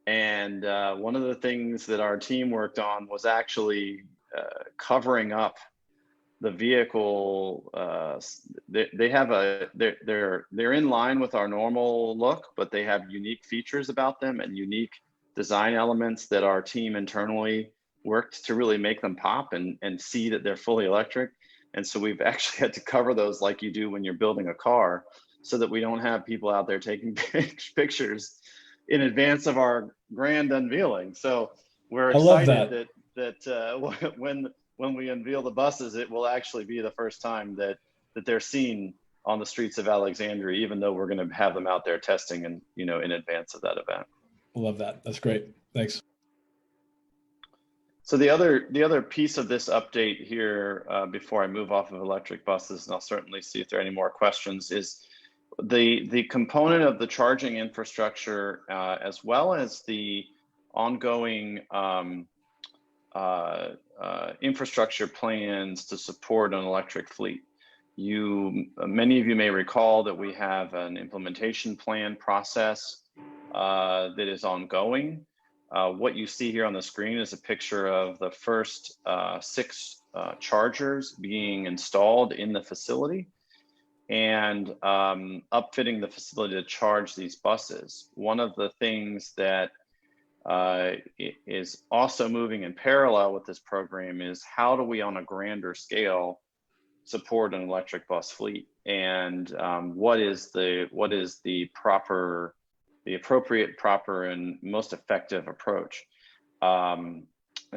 And one of the things that our team worked on was actually covering up the vehicle. They're in line with our normal look, but they have unique features about them and unique design elements that our team internally worked to really make them pop and see that they're fully electric. And so we've actually had to cover those like you do when you're building a car, so that we don't have people out there taking pictures in advance of our grand unveiling. So we're excited that when we unveil the buses, it will actually be the first time that they're seen on the streets of Alexandria, even though we're going to have them out there testing and in advance of that event. I love that. That's great. Thanks. So the other piece of this update here, before I move off of electric buses, and I'll certainly see if there are any more questions, is the component of the charging infrastructure, as well as the ongoing infrastructure plans to support an electric fleet. Many of you may recall that we have an implementation plan process that is ongoing. What you see here on the screen is a picture of the first 6 chargers being installed in the facility and upfitting the facility to charge these buses. One of the things that is also moving in parallel with this program is how do we, on a grander scale, support an electric bus fleet, and what is the appropriate, proper, and most effective approach. And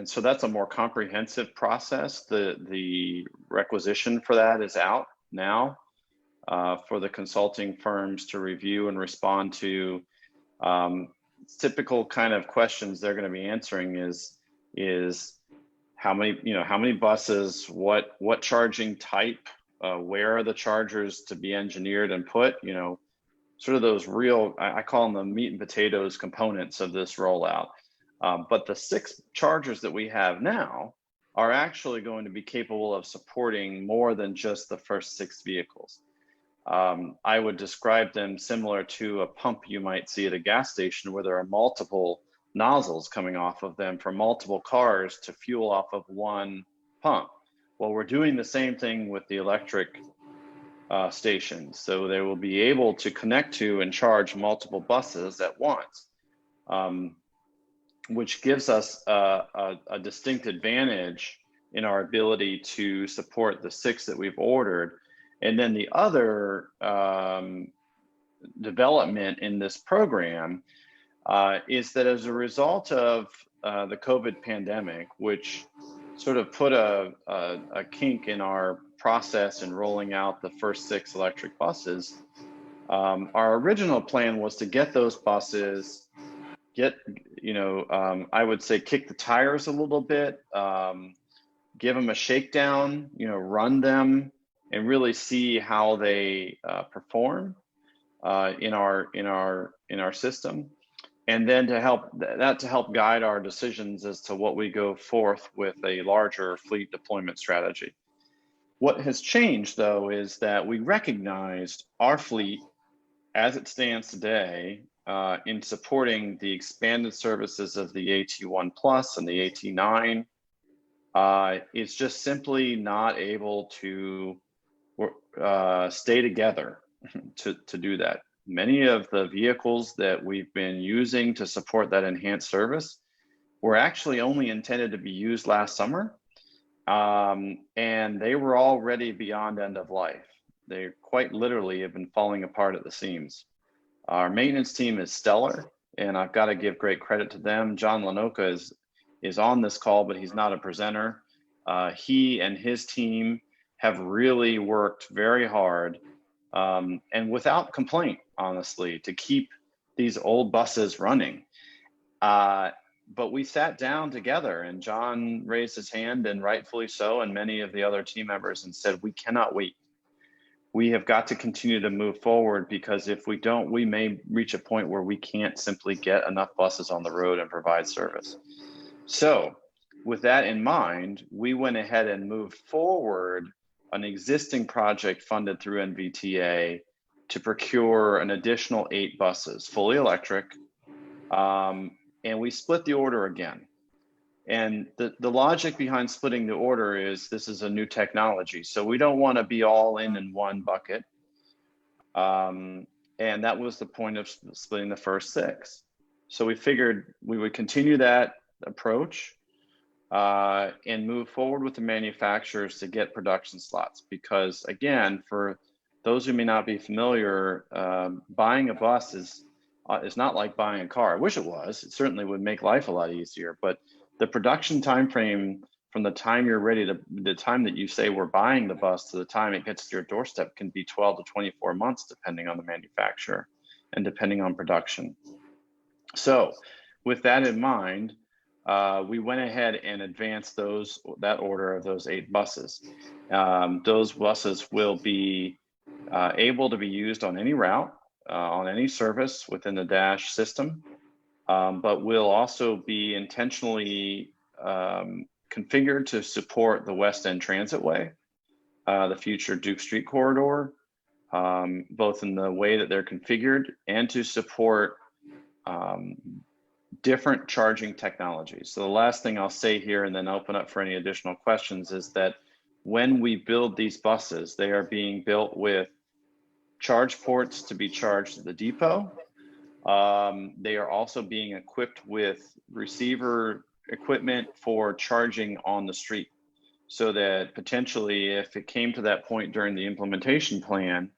so that's a more comprehensive process. The requisition for that is out now for the consulting firms to review and respond to. Typical kind of questions they're going to be answering is how many buses, what charging type, where are the chargers to be engineered and put, sort of those real, I call them the meat and potatoes components of this rollout. But the 6 chargers that we have now are actually going to be capable of supporting more than just the first 6 vehicles. I would describe them similar to a pump you might see at a gas station, where there are multiple nozzles coming off of them for multiple cars to fuel off of one pump. Well, we're doing the same thing with the electric stations. So they will be able to connect to and charge multiple buses at once, which gives us a distinct advantage in our ability to support the 6 that we've ordered. And then the other development in this program is that as a result of the COVID pandemic, which sort of put a kink in our process in rolling out the first 6 electric buses. Our original plan was to get those buses, I would say kick the tires a little bit, give them a shakedown, run them and really see how they perform in our system. And then to help guide our decisions as to what we go forth with a larger fleet deployment strategy. What has changed though is that we recognized our fleet as it stands today in supporting the expanded services of the AT1 Plus and the AT9 is just simply not able to stay together to do that. Many of the vehicles that we've been using to support that enhanced service were actually only intended to be used last summer. And they were already beyond end of life. They quite literally have been falling apart at the seams. Our maintenance team is stellar, and I've got to give great credit to them. John Lanoka is on this call, but he's not a presenter. He and his team have really worked very hard and without complaint, honestly, to keep these old buses running. But we sat down together and John raised his hand, and rightfully so, and many of the other team members, and said, we cannot wait. We have got to continue to move forward, because if we don't, we may reach a point where we can't simply get enough buses on the road and provide service. So with that in mind, we went ahead and moved forward an existing project funded through NVTA to procure an additional 8 buses, fully electric. And we split the order again. And the logic behind splitting the order is this is a new technology. So we don't want to be all in one bucket. And that was the point of splitting the first 6. So we figured we would continue that approach and move forward with the manufacturers to get production slots. Because again, for those who may not be familiar, buying a bus is not like buying a car. I wish it was. It certainly would make life a lot easier. But the production time frame from the time you're ready to the time that you say we're buying the bus to the time it gets to your doorstep can be 12 to 24 months, depending on the manufacturer and depending on production. So with that in mind, we went ahead and advanced that order of those 8 buses. Those buses will be able to be used on any route, on any service within the Dash system, but will also be intentionally configured to support the West End Transitway, the future Duke Street corridor, both in the way that they're configured and to support different charging technologies. So the last thing I'll say here, and then open up for any additional questions, is that when we build these buses, they are being built with charge ports to be charged at the depot. They are also being equipped with receiver equipment for charging on the street, so that potentially if it came to that point during the implementation plan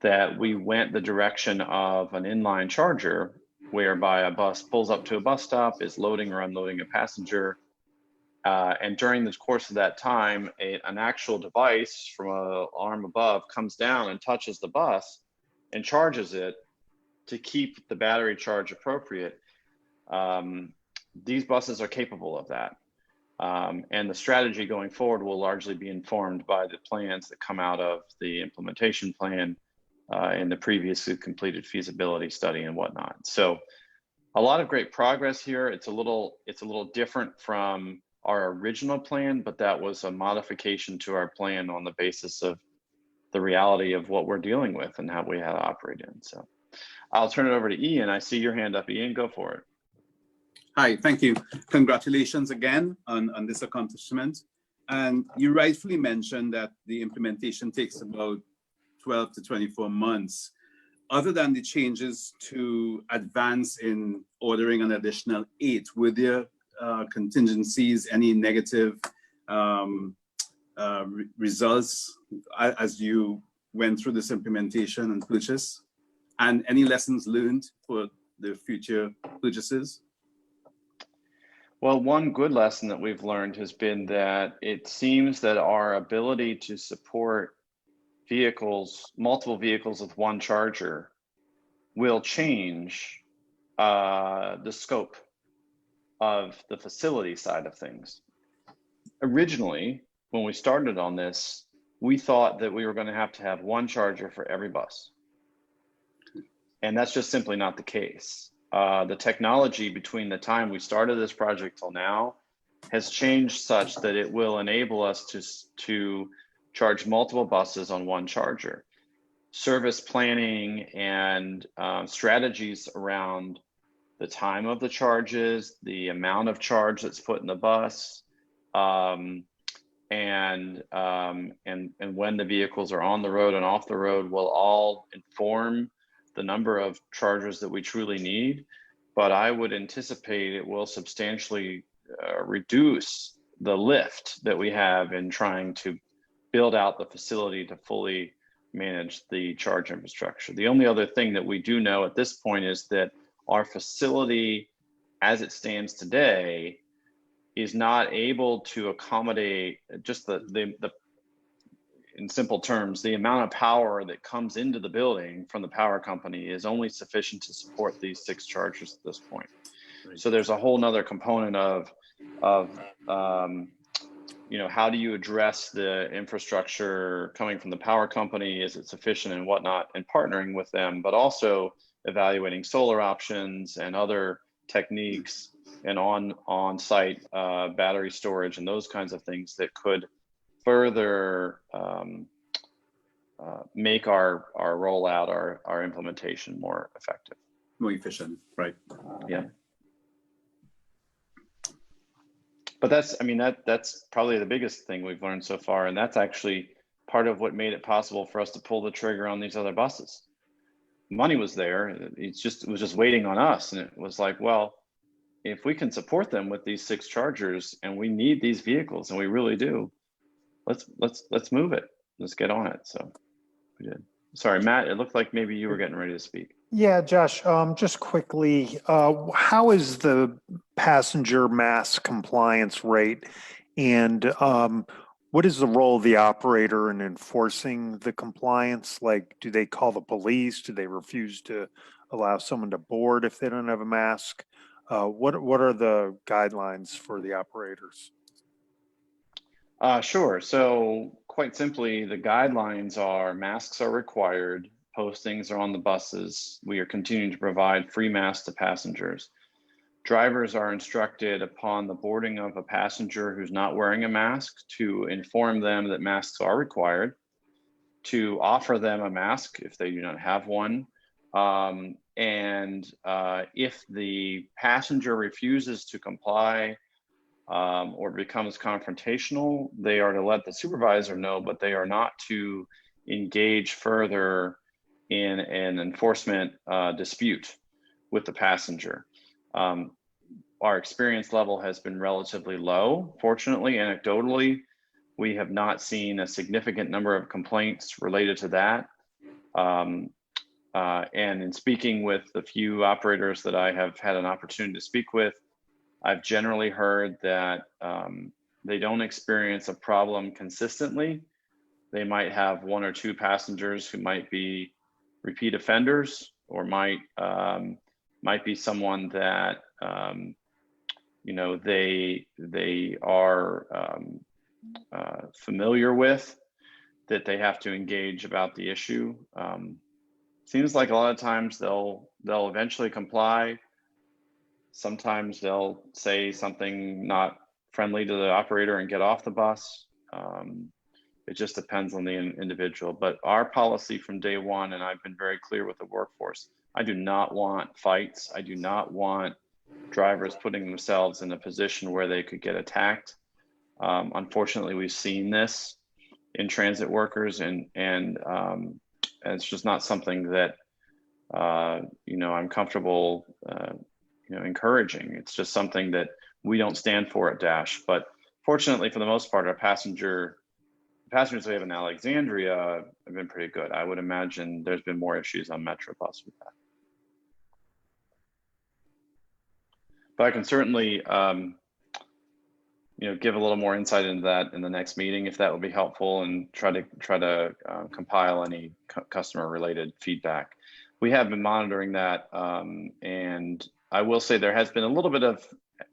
that we went the direction of an inline charger, whereby a bus pulls up to a bus stop, is loading or unloading a passenger, and during the course of that time, an actual device from an arm above comes down and touches the bus and charges it to keep the battery charge appropriate. These buses are capable of that. And the strategy going forward will largely be informed by the plans that come out of the implementation plan and the previously completed feasibility study and whatnot. So a lot of great progress here. It's a little different from our original plan, but that was a modification to our plan on the basis of the reality of what we're dealing with and how we had to operate in. So I'll turn it over to Ian. I see your hand up. Ian, go for it. Hi, thank you. Congratulations again on this accomplishment. And you rightfully mentioned that the implementation takes about 12 to 24 months. Other than the changes to advance in ordering an additional 8, were there contingencies, any negative results as you went through this implementation and purchase? And any lessons learned for the future purchases? Well, one good lesson that we've learned has been that it seems that our ability to support vehicles, multiple vehicles with one charger, will change the scope of the facility side of things. Originally, when we started on this, we thought that we were going to have one charger for every bus. And that's just simply not the case. The technology between the time we started this project till now has changed such that it will enable us to charge multiple buses on one charger. Service planning and strategies around the time of the charges, the amount of charge that's put in the bus, and when the vehicles are on the road and off the road will all inform the number of chargers that we truly need. But I would anticipate it will substantially reduce the lift that we have in trying to build out the facility to fully manage the charge infrastructure. The only other thing that we do know at this point is that our facility, as it stands today, is not able to accommodate just in simple terms, the amount of power that comes into the building from the power company is only sufficient to support these 6 chargers at this point. So there's a whole nother component of you know, how do you address the infrastructure coming from the power company? Is it sufficient and whatnot, and partnering with them, but also evaluating solar options and other techniques and on-site battery storage and those kinds of things that could further make our rollout, our implementation more effective. More efficient, right? Yeah. But that's probably the biggest thing we've learned so far. And that's actually part of what made it possible for us to pull the trigger on these other buses. Money was there. It was just waiting on us. And it was like, well, if we can support them with these 6 chargers and we need these vehicles, and we really do, let's move it. Let's get on it. So we did. Sorry, Matt, it looked like maybe you were getting ready to speak. Yeah, Josh, just quickly, how is the passenger mask compliance rate? And what is the role of the operator in enforcing the compliance? Like, do they call the police? Do they refuse to allow someone to board if they don't have a mask? What are the guidelines for the operators? Sure. So quite simply, the guidelines are masks are required. Postings are on the buses. We are continuing to provide free masks to passengers. Drivers are instructed upon the boarding of a passenger who's not wearing a mask to inform them that masks are required, to offer them a mask if they do not have one. If the passenger refuses to comply or becomes confrontational, they are to let the supervisor know, but they are not to engage further in an enforcement dispute with the passenger. Our experience level has been relatively low. Fortunately, anecdotally, we have not seen a significant number of complaints related to that. And in speaking with the few operators that I have had an opportunity to speak with, I've generally heard that they don't experience a problem consistently. They might have 1 or 2 passengers who might be repeat offenders, or might be someone that you know, they are familiar with, that they have to engage about the issue. Seems like a lot of times they'll eventually comply. Sometimes they'll say something not friendly to the operator and get off the bus. It just depends on the individual. But our policy from day one, and I've been very clear with the workforce, I do not want fights. I do not want drivers putting themselves in a position where they could get attacked. Unfortunately, we've seen this in transit workers, and it's just not something that you know, I'm comfortable you know, encouraging. It's just something that we don't stand for at Dash. But fortunately, for the most part, our passengers we have in Alexandria have been pretty good. I would imagine there's been more issues on Metrobus with that. But I can certainly give a little more insight into that in the next meeting, if that would be helpful, and try to compile any customer related feedback. We have been monitoring that, and I will say there has been a little bit of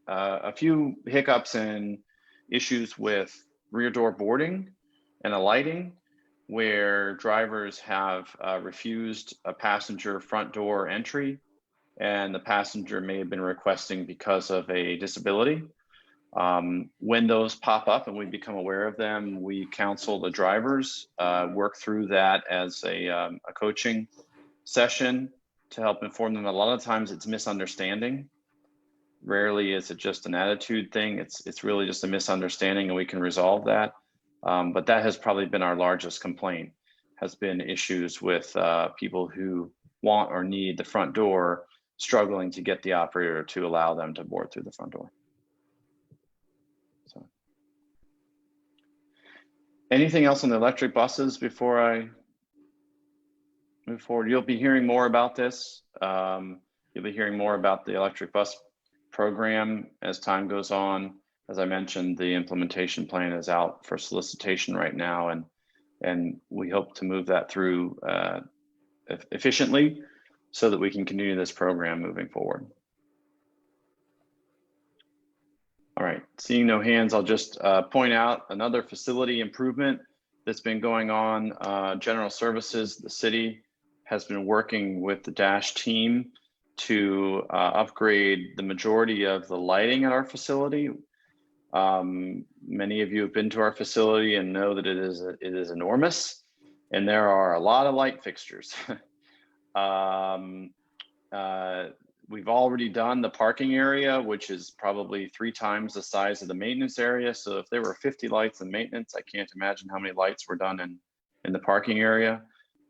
a few hiccups and issues with rear door boarding and alighting, where drivers have refused a passenger front door entry, and the passenger may have been requesting because of a disability. When those pop up and we become aware of them, we counsel the drivers, work through that as a coaching session to help inform them. A lot of times it's misunderstanding. Rarely is it just an attitude thing. It's really just a misunderstanding, and we can resolve that. But that has probably been our largest complaint, has been issues with people who want or need the front door, struggling to get the operator to allow them to board through the front door. So, anything else on the electric buses before I move forward? You'll be hearing more about this. You'll be hearing more about the electric bus program as time goes on. As I mentioned, the implementation plan is out for solicitation right now, and we hope to move that through efficiently so that we can continue this program moving forward. All right, seeing no hands, I'll just point out another facility improvement that's been going on. General Services, the city, has been working with the Dash team to upgrade the majority of the lighting at our facility. Many of you have been to our facility and know that it is enormous, and there are a lot of light fixtures. We've already done the parking area, which is probably 3 times the size of the maintenance area. So if there were 50 lights in maintenance, I can't imagine how many lights were done in the parking area.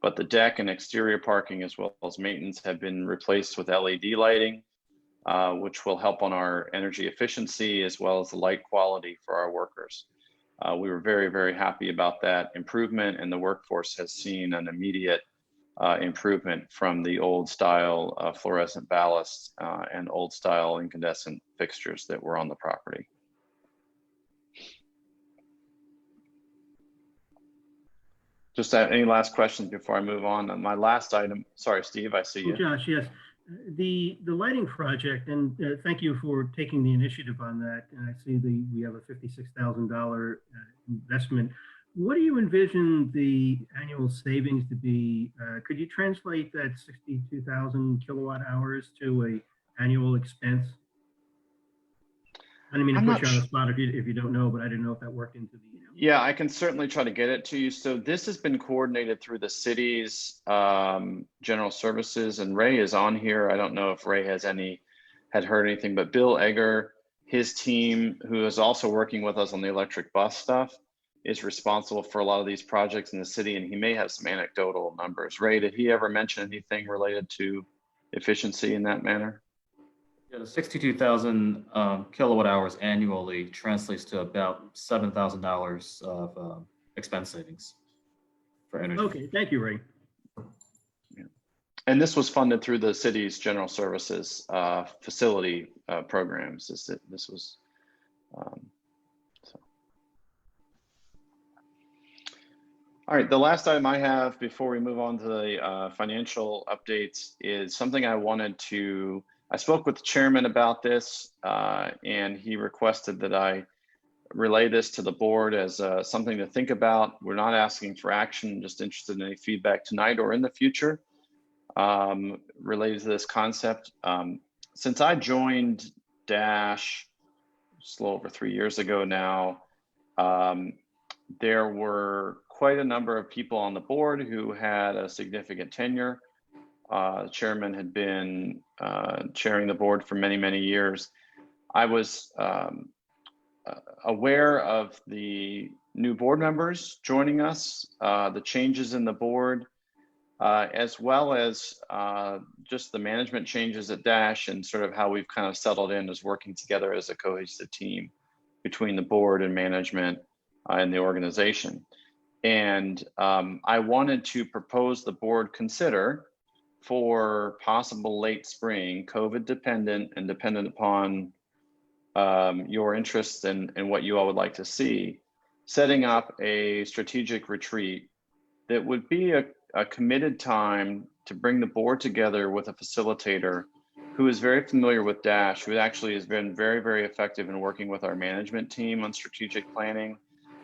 But the deck and exterior parking, as well as maintenance, have been replaced with LED lighting, which will help on our energy efficiency as well as the light quality for our workers. We were very, very happy about that improvement, and the workforce has seen an immediate improvement from the old style fluorescent ballasts and old style incandescent fixtures that were on the property. Just any last questions before I move on? My last item, sorry, Steve, I see you. Josh, yes. The lighting project, and thank you for taking the initiative on that. And I see we have a $56,000 investment. What do you envision the annual savings to be? Could you translate that 62,000 kilowatt hours to an annual expense? I didn't mean to put you on the spot if you don't know, but I didn't know if that worked into the. Yeah, I can certainly try to get it to you. So this has been coordinated through the city's general services, and Ray is on here. I don't know if Ray had heard anything, but Bill Egger, his team, who is also working with us on the electric bus stuff, is responsible for a lot of these projects in the city, and he may have some anecdotal numbers. Ray, did he ever mention anything related to efficiency in that manner? Yeah, the 62,000 kilowatt hours annually translates to about $7,000 of expense savings for energy. Okay, thank you, Ray. Yeah. And this was funded through the city's general services facility programs. This was, so. All right, the last item I have before we move on to the financial updates is something I spoke with the chairman about this, and he requested that I relay this to the board as something to think about. We're not asking for action, just interested in any feedback tonight or in the future related to this concept. Since I joined Dash just a little over 3 years ago now, there were quite a number of people on the board who had a significant tenure. The chairman had been chairing the board for many, many years. I was aware of the new board members joining us, the changes in the board, as well as just the management changes at Dash, and sort of how we've kind of settled in as working together as a cohesive team between the board and management and the organization. And I wanted to propose the board consider for possible late spring, COVID dependent and dependent upon your interests and what you all would like to see, setting up a strategic retreat that would be a committed time to bring the board together with a facilitator who is very familiar with DASH, who actually has been very, very effective in working with our management team on strategic planning,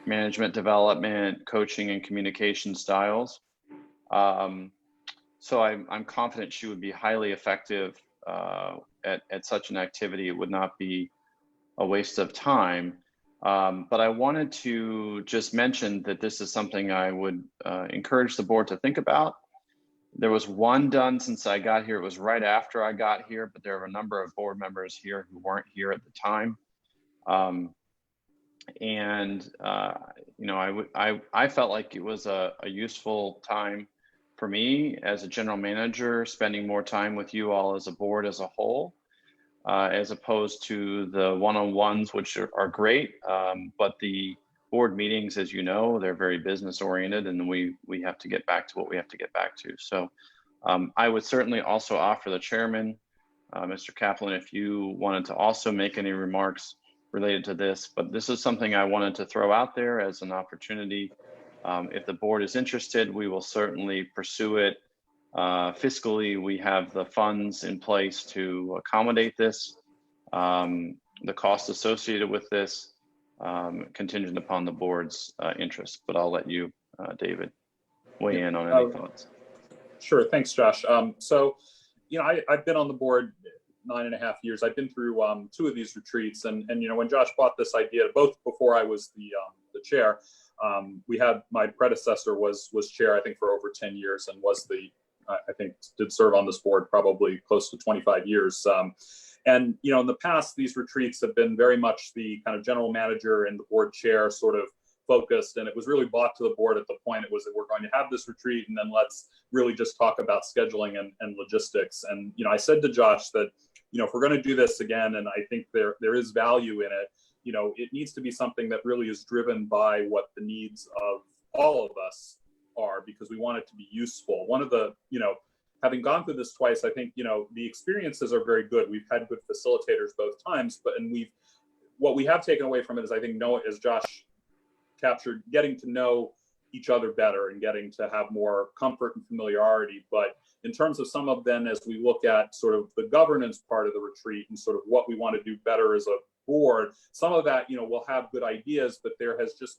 management development, coaching, and communication styles. So I'm confident she would be highly effective at such an activity. It would not be a waste of time. But I wanted to just mention that this is something I would encourage the board to think about. There was one done since I got here. It was right after I got here, but there are a number of board members here who weren't here at the time. You know, I felt like it was a useful time for me as a general manager, spending more time with you all as a board as a whole, as opposed to the one-on-ones, which are great. But the board meetings, as you know, they're very business oriented, and we have to get back to what we have to get back to. So I would certainly also offer the chairman, Mr. Kaplan, if you wanted to also make any remarks related to this, but this is something I wanted to throw out there as an opportunity. If the board is interested, we will certainly pursue it. Fiscally, we have the funds in place to accommodate this. The cost associated with this, contingent upon the board's interest, but I'll let you, David, weigh in on any thoughts. Sure, thanks, Josh. So, you know, I've been on the board 9.5 years. I've been through 2 of these retreats, and you know, when Josh brought this idea, both before I was the chair, we had, my predecessor was chair, I think, for over 10 years, and was I think did serve on this board probably close to 25 years. And you know, in the past, these retreats have been very much the kind of general manager and the board chair sort of focused, and it was really brought to the board at the point it was that we're going to have this retreat, and then let's really just talk about scheduling and logistics. And you know, I said to Josh that, you know, if we're going to do this again, and I think there is value in it, you know, it needs to be something that really is driven by what the needs of all of us are, because we want it to be useful. One of the, you know, having gone through this twice, I think, you know, the experiences are very good. We've had good facilitators both times, but what we have taken away from it is, I think, as Josh captured, getting to know each other better and getting to have more comfort and familiarity. But in terms of some of them, as we look at sort of the governance part of the retreat and sort of what we want to do better as a board, some of that, you know, we'll have good ideas, but there hasn't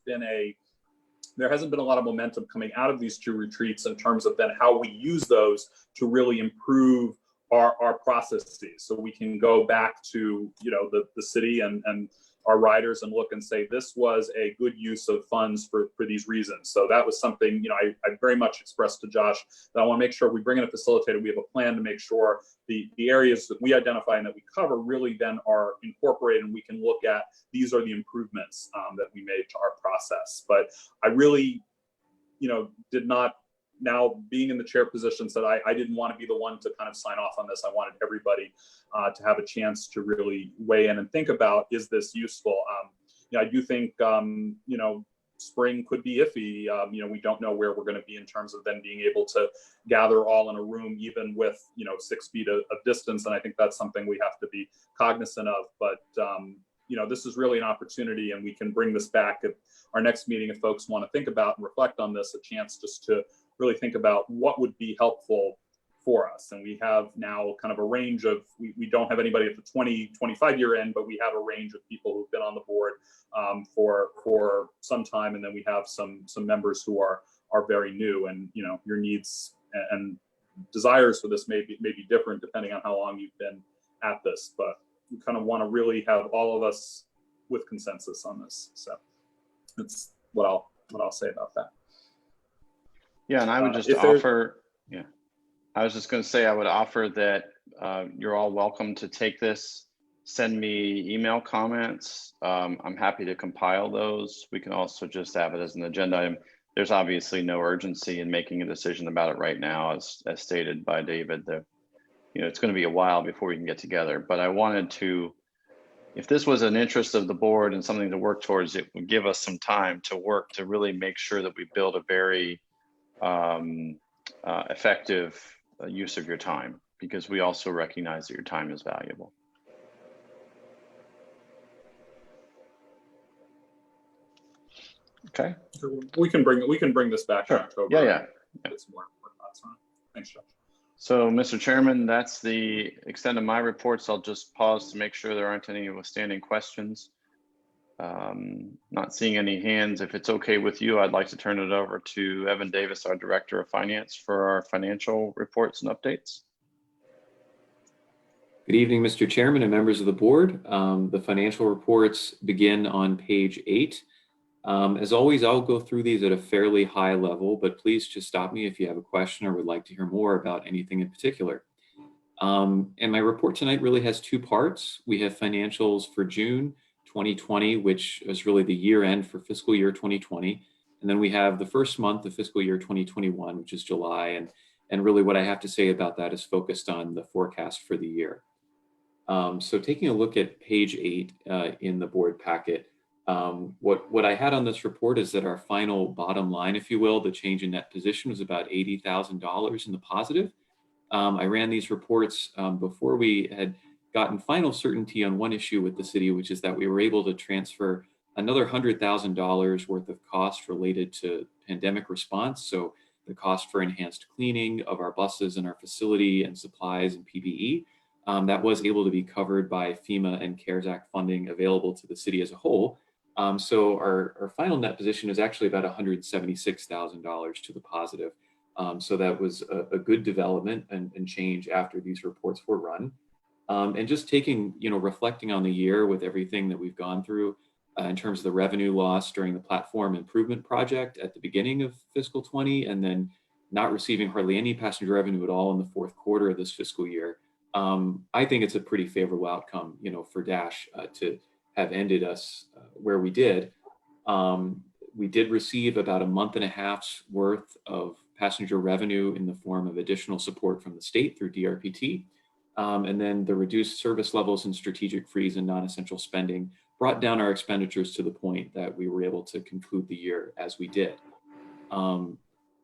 been a lot of momentum coming out of these 2 retreats in terms of then how we use those to really improve our processes. So we can go back to, you know, the city and our riders and look and say, this was a good use of funds for these reasons. So that was something, you know, I very much expressed to Josh that I want to make sure we bring in a facilitator. We have a plan to make sure the areas that we identify and that we cover really then are incorporated, and we can look at, these are the improvements that we made to our process. But I really, you know, did not, now being in the chair position, said I didn't want to be the one to kind of sign off on this. I wanted everybody to have a chance to really weigh in and think about, is this useful? You know, I do think, you know, spring could be iffy. You know, we don't know where we're going to be in terms of then being able to gather all in a room, even with, you know, 6 feet of distance. And I think that's something we have to be cognizant of. But, you know, this is really an opportunity, and we can bring this back at our next meeting if folks want to think about and reflect on this, a chance just to really think about what would be helpful for us. And we have now kind of a range of, we don't have anybody at the 20-25 year end, but we have a range of people who've been on the board for some time. And then we have some members who are very new, and, you know, your needs and desires for this may be different depending on how long you've been at this, but we kind of want to really have all of us with consensus on this. So that's what I'll say about that. Yeah, and I would just offer, yeah, I was just going to say, I would offer that you're all welcome to take this, send me email comments. I'm happy to compile those. We can also just have it as an agenda item. There's obviously no urgency in making a decision about it right now, as stated by David. You know, it's going to be a while before we can get together, but I wanted to, if this was an interest of the board and something to work towards, it would give us some time to work to really make sure that we build a very effective use of your time, because we also recognize that your time is valuable. Okay. We can bring this back in October. Yeah. Get some more thoughts on it. Thanks, Josh. So, Mr. Chairman, that's the extent of my reports. I'll just pause to make sure there aren't any withstanding questions. Not seeing any hands. If it's okay with you, I'd like to turn it over to Evan Davis, our Director of Finance, for our financial reports and updates. Good evening, Mr. Chairman and members of the board. The financial reports begin on page 8. As always, I'll go through these at a fairly high level, but please just stop me if you have a question or would like to hear more about anything in particular. And my report tonight really has 2 parts. We have financials for June 2020, which is really the year end for fiscal year 2020. And then we have the first month of fiscal year 2021, which is July. And really what I have to say about that is focused on the forecast for the year. So taking a look at page 8 in the board packet, what I had on this report is that our final bottom line, if you will, the change in net position was about $80,000 in the positive. I ran these reports before we had gotten final certainty on one issue with the city, which is that we were able to transfer another $100,000 worth of cost related to pandemic response. So the cost for enhanced cleaning of our buses and our facility and supplies and PPE, that was able to be covered by FEMA and CARES Act funding available to the city as a whole. So our final net position is actually about $176,000 to the positive. So that was a good development and change after these reports were run. And just taking, reflecting on the year with everything that we've gone through in terms of the revenue loss during the platform improvement project at the beginning of fiscal 20, and then not receiving hardly any passenger revenue at all in the fourth quarter of this fiscal year. I think it's a pretty favorable outcome, for Dash to have ended us where we did. We did receive about a month and a half's worth of passenger revenue in the form of additional support from the state through DRPT. And then the reduced service levels and strategic freeze and non-essential spending brought down our expenditures to the point that we were able to conclude the year as we did.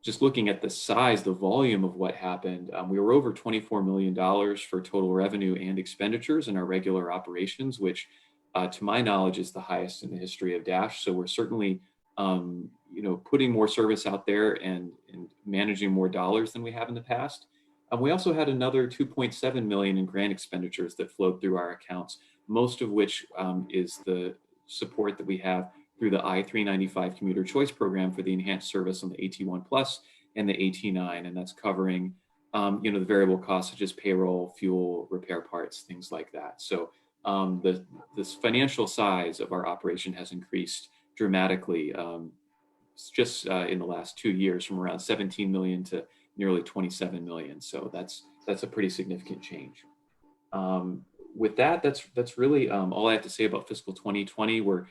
Just looking at the size, the volume of what happened, we were over $24 million for total revenue and expenditures in our regular operations, which to my knowledge is the highest in the history of Dash. So we're certainly putting more service out there and managing more dollars than we have in the past. We also had another $2.7 million in grant expenditures that flowed through our accounts, most of which is the support that we have through the I-395 Commuter Choice Program for the enhanced service on the AT1 Plus and the AT9, and that's covering the variable costs such as payroll, fuel, repair parts, things like that. So this financial size of our operation has increased dramatically just in the last 2 years, from around 17 million to nearly 27 million. So that's a pretty significant change. With that, that's really all I have to say about fiscal 2020. We're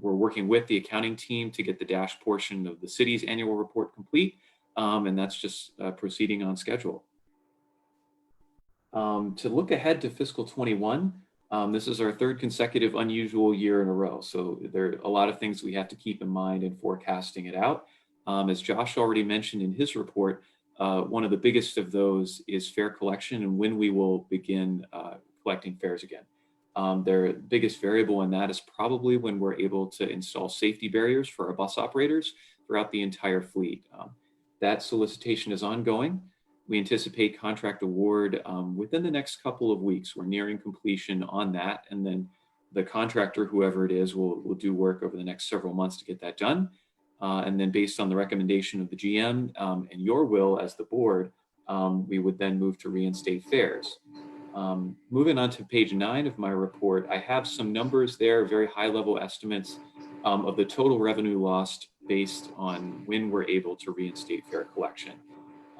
working with the accounting team to get the Dash portion of the city's annual report complete, and that's just proceeding on schedule. To look ahead to fiscal 21, this is our 3rd consecutive unusual year in a row. So there are a lot of things we have to keep in mind in forecasting it out. As Josh already mentioned in his report, one of the biggest of those is fare collection and when we will begin collecting fares again. Their biggest variable in that is probably when we're able to install safety barriers for our bus operators throughout the entire fleet. That solicitation is ongoing. We anticipate contract award within the next couple of weeks. We're nearing completion on that, and then the contractor, whoever it is, will do work over the next several months to get that done. And then based on the recommendation of the GM and your will as the board, we would then move to reinstate fares. Moving on to page 9 of my report, I have some numbers there, very high level estimates of the total revenue lost based on when we're able to reinstate fare collection.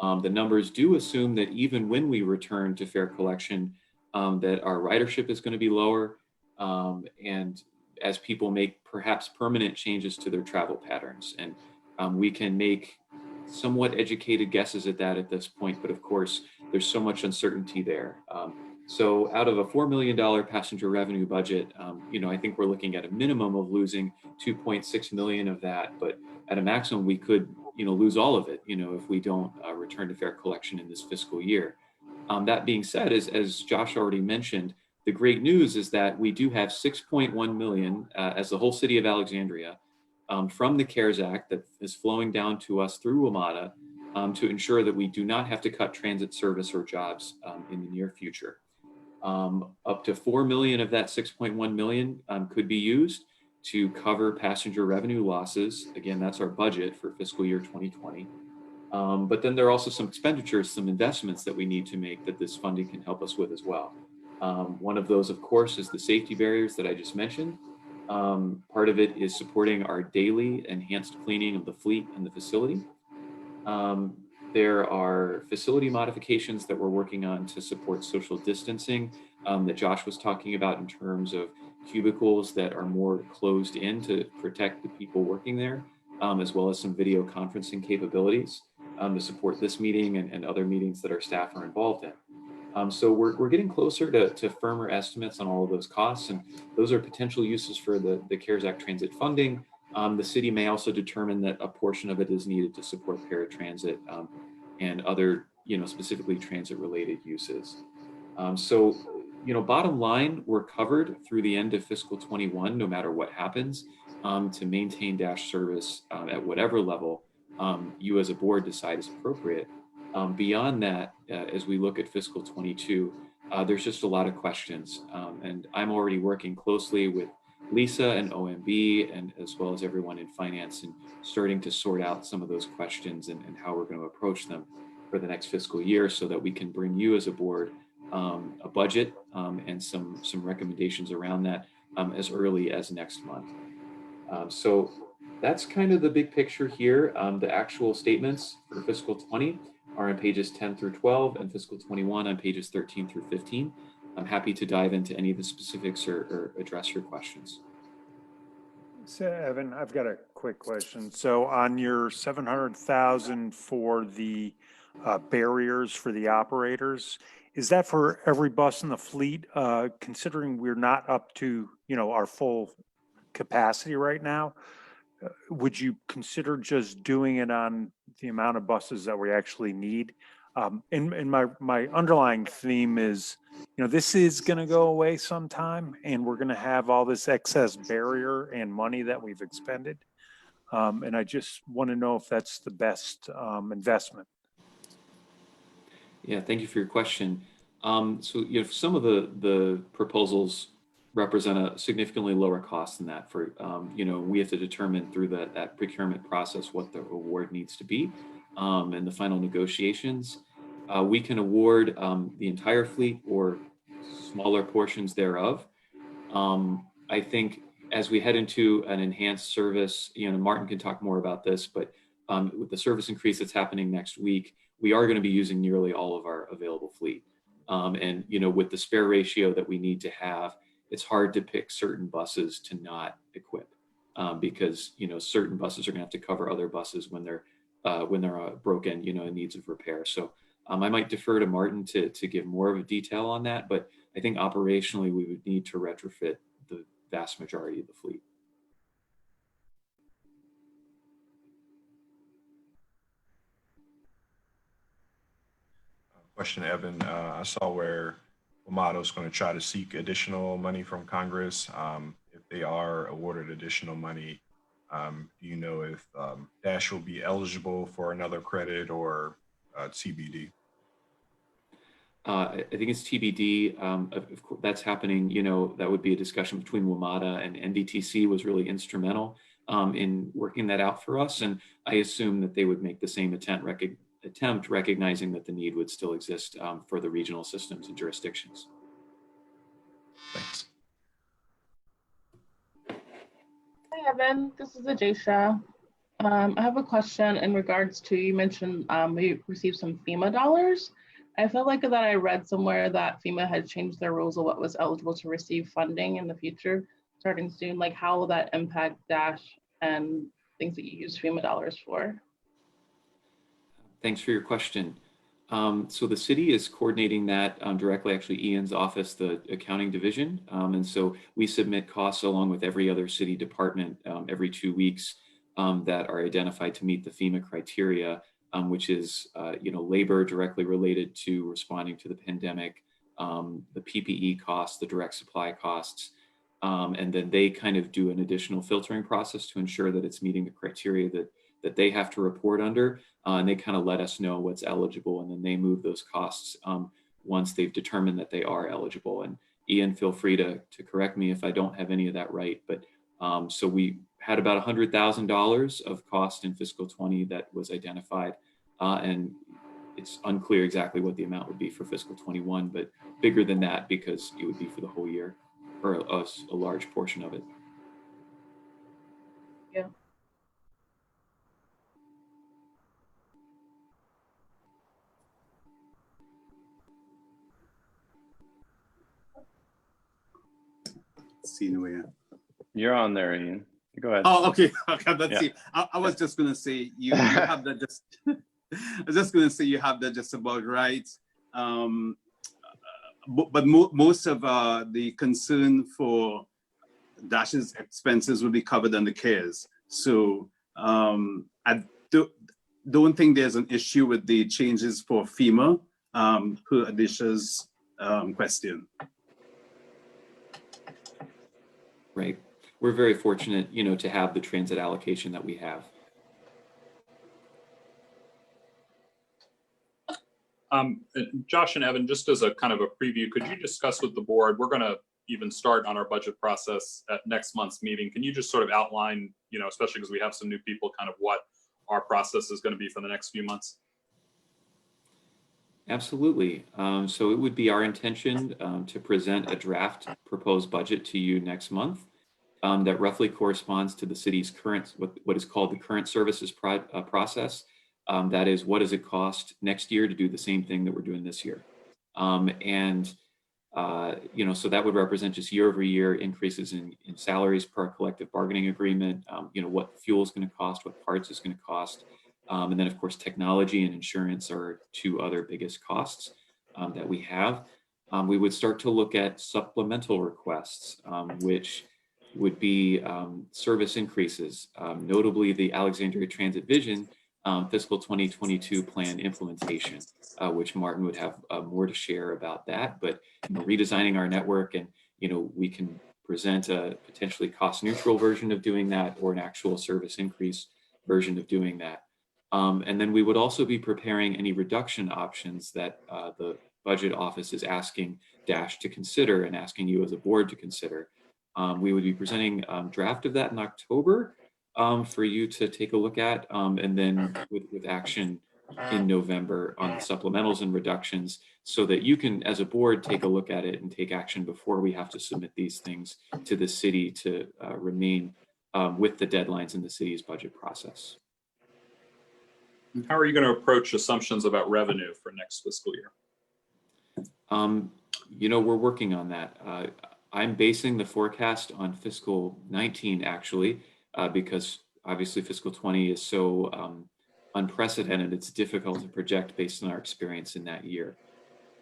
The numbers do assume that even when we return to fare collection, that our ridership is going to be lower, and as people make perhaps permanent changes to their travel patterns. And we can make somewhat educated guesses at that at this point, but of course, there's so much uncertainty there. So out of a $4 million passenger revenue budget, I think we're looking at a minimum of losing 2.6 million of that, but at a maximum, we could lose all of it, if we don't return to fare collection in this fiscal year. That being said, as Josh already mentioned, the great news is that we do have 6.1 million as the whole city of Alexandria from the CARES Act that is flowing down to us through WMATA to ensure that we do not have to cut transit service or jobs in the near future. Up to 4 million of that 6.1 million could be used to cover passenger revenue losses. Again, that's our budget for fiscal year 2020. But then there are also some expenditures, some investments that we need to make that this funding can help us with as well. One of those, of course, is the safety barriers that I just mentioned. Part of it is supporting our daily enhanced cleaning of the fleet and the facility. There are facility modifications that we're working on to support social distancing that Josh was talking about in terms of cubicles that are more closed in to protect the people working there, as well as some video conferencing capabilities to support this meeting and other meetings that our staff are involved in. So we're getting closer to firmer estimates on all of those costs, and those are potential uses for the CARES Act transit funding. The city may also determine that a portion of it is needed to support paratransit and other, specifically transit-related uses. So, bottom line, we're covered through the end of fiscal 21, no matter what happens, to maintain Dash service at whatever level you as a board decide is appropriate. Beyond that, as we look at fiscal 22, there's just a lot of questions. And I'm already working closely with Lisa and OMB, and as well as everyone in finance, and starting to sort out some of those questions and how we're going to approach them for the next fiscal year, so that we can bring you as a board a budget and some recommendations around that as early as next month. So that's kind of the big picture here. The actual statements for fiscal 20 are on pages 10 through 12, and fiscal 21 on pages 13 through 15. I'm happy to dive into any of the specifics or address your questions. So Evan, I've got a quick question. So on your 700,000 for the barriers for the operators, is that for every bus in the fleet? Considering we're not up to, our full capacity right now, would you consider just doing it on the amount of buses that we actually need? And my underlying theme is, this is going to go away sometime, and we're going to have all this excess barrier and money that we've expended. And I just want to know if that's the best investment. Yeah, thank you for your question. So, some of the proposals represent a significantly lower cost than that. For we have to determine through that procurement process what the award needs to be, and the final negotiations. We can award the entire fleet or smaller portions thereof. I think as we head into an enhanced service, Martin can talk more about this, but with the service increase that's happening next week, we are going to be using nearly all of our available fleet. And with the spare ratio that we need to have, it's hard to pick certain buses to not equip because certain buses are going to have to cover other buses when they're broken, in needs of repair. So I might defer to Martin to give more of a detail on that, but I think operationally we would need to retrofit the vast majority of the fleet. Question, Evan. I saw where WMATA is going to try to seek additional money from Congress. If they are awarded additional money, do you know if Dash will be eligible for another credit or TBD? I think it's TBD. Of course, that's happening. That would be a discussion between WMATA, and NDTC was really instrumental in working that out for us. And I assume that they would make the same attempt, recognizing that the need would still exist for the regional systems and jurisdictions. Thanks. Hi, Evan. This is Ajayesha. I have a question in regards to, you mentioned we received some FEMA dollars. I felt like that I read somewhere that FEMA had changed their rules of what was eligible to receive funding in the future, starting soon. Like, how will that impact Dash and things that you use FEMA dollars for? Thanks for your question. So the city is coordinating that directly, actually Ian's office, the accounting division. And so we submit costs along with every other city department every 2 weeks that are identified to meet the FEMA criteria, which is, labor directly related to responding to the pandemic, the PPE costs, the direct supply costs. And then they kind of do an additional filtering process to ensure that it's meeting the criteria that they have to report under. And they kind of let us know what's eligible, and then they move those costs once they've determined that they are eligible. And Ian, feel free to correct me if I don't have any of that right. But so we had about $100,000 of cost in fiscal 20 that was identified. And it's unclear exactly what the amount would be for fiscal 21, but bigger than that because it would be for the whole year, or a large portion of it. Yeah. See where. You're on there, Ian. Go ahead. Oh, okay. Okay, let's Yeah. see. I was just gonna say you have that just. I was just gonna say you have that just about right. But most of the concern for Dash's expenses will be covered under CARES. So I don't think there's an issue with the changes for FEMA per Adisha's question. Right. We're very fortunate, to have the transit allocation that we have. Josh and Evan, just as a kind of a preview, could you discuss with the board, we're going to even start on our budget process at next month's meeting. Can you just sort of outline, especially because we have some new people, kind of what our process is going to be for the next few months? Absolutely. So it would be our intention to present a draft proposed budget to you next month that roughly corresponds to the city's current, what is called the current services process. That is, what does it cost next year to do the same thing that we're doing this year? So that would represent just year-over-year increases in salaries per our collective bargaining agreement, what fuel is going to cost, what parts is going to cost. And then, of course, technology and insurance are two other biggest costs that we have. We would start to look at supplemental requests, which would be service increases, notably the Alexandria Transit Vision fiscal 2022 plan implementation, which Martin would have more to share about that. But redesigning our network, and we can present a potentially cost-neutral version of doing that, or an actual service increase version of doing that. And then we would also be preparing any reduction options that the budget office is asking Dash to consider and asking you as a board to consider. We would be presenting a draft of that in October for you to take a look at, and then with action in November on the supplementals and reductions, so that you can, as a board, take a look at it and take action before we have to submit these things to the city to remain with the deadlines in the city's budget process. How are you going to approach assumptions about revenue for next fiscal year? We're working on that. I'm basing the forecast on fiscal 19, actually, because obviously fiscal 20 is so unprecedented. It's difficult to project based on our experience in that year.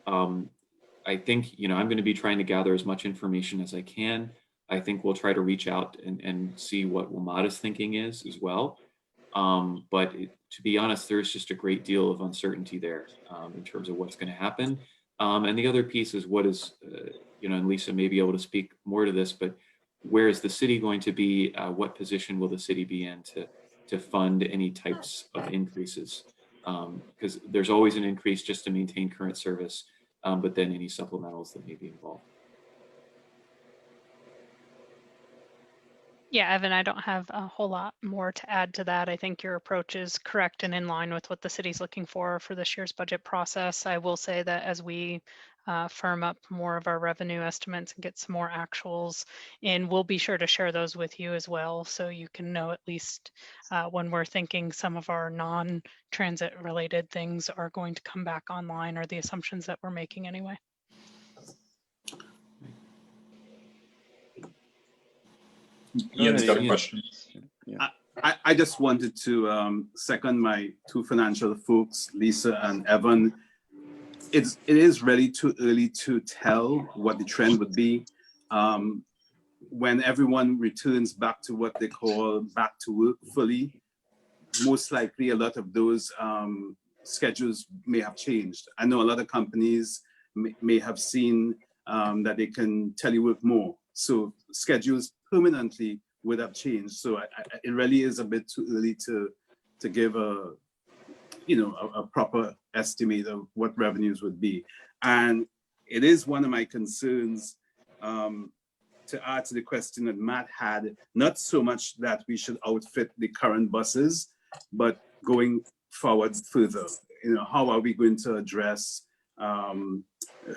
I think, I'm going to be trying to gather as much information as I can. I think we'll try to reach out and see what WMATA's thinking is as well. But to be honest, there's just a great deal of uncertainty there in terms of what's going to happen. And the other piece is what is, and Lisa may be able to speak more to this, but where is the city going to be? What position will the city be in to fund any types of increases? Because there's always an increase just to maintain current service, but then any supplementals that may be involved. Yeah, Evan, I don't have a whole lot more to add to that. I think your approach is correct and in line with what the city's looking for this year's budget process. I will say that as we firm up more of our revenue estimates and get some more actuals in, we'll be sure to share those with you as well, so you can know at least when we're thinking some of our non-transit related things are going to come back online, or the assumptions that we're making anyway. Ian's got a question. I just wanted to second my two financial folks, Lisa and Evan. It is really too early to tell what the trend would be. When everyone returns back to what they call back to work fully, most likely a lot of those schedules may have changed. I know a lot of companies may have seen that they can telework more. So schedules permanently would have changed. So it really is a bit too early to give a proper estimate of what revenues would be. And it is one of my concerns, to add to the question that Matt had, not so much that we should outfit the current buses, but going forward further, how are we going to address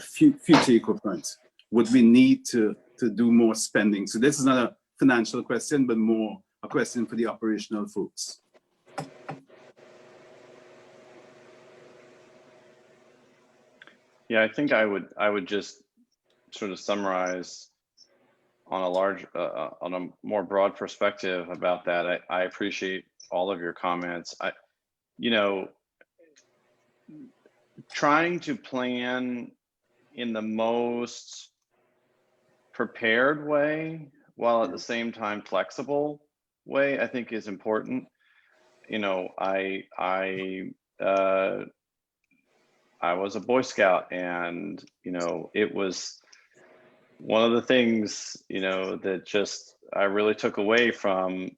future equipment? Would we need to do more spending? So this is not a financial question, but more a question for the operational folks. Yeah, I think I would just sort of summarize on a more broad perspective about that. I appreciate all of your comments. Trying to plan in the most prepared way while at the same time flexible way, I think is important. I was a Boy Scout, and it was one of the things that just I really took away from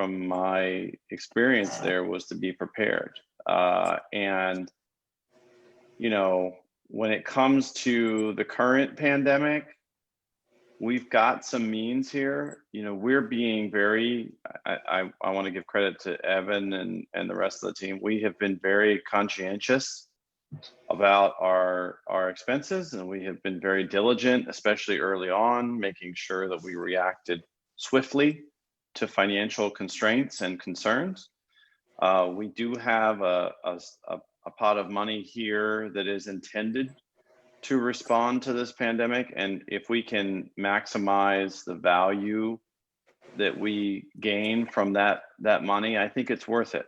my experience there was to be prepared. And when it comes to the current pandemic, we've got some means here. We're being very, I want to give credit to Evan and the rest of the team. We have been very conscientious about our expenses, and we have been very diligent, especially early on, making sure that we reacted swiftly to financial constraints and concerns. We do have a pot of money here that is intended to respond to this pandemic, and if we can maximize the value that we gain from that money, I think it's worth it.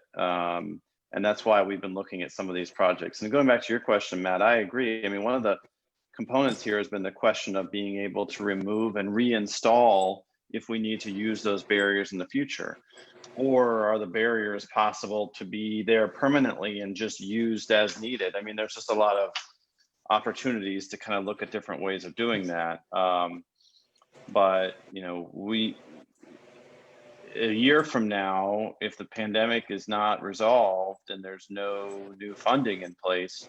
And that's why we've been looking at some of these projects. And going back to your question, Matt, I agree. I mean, one of the components here has been the question of being able to remove and reinstall if we need to use those barriers in the future. Or are the barriers possible to be there permanently and just used as needed? I mean, there's just a lot of opportunities to kind of look at different ways of doing that. But a year from now, if the pandemic is not resolved and there's no new funding in place,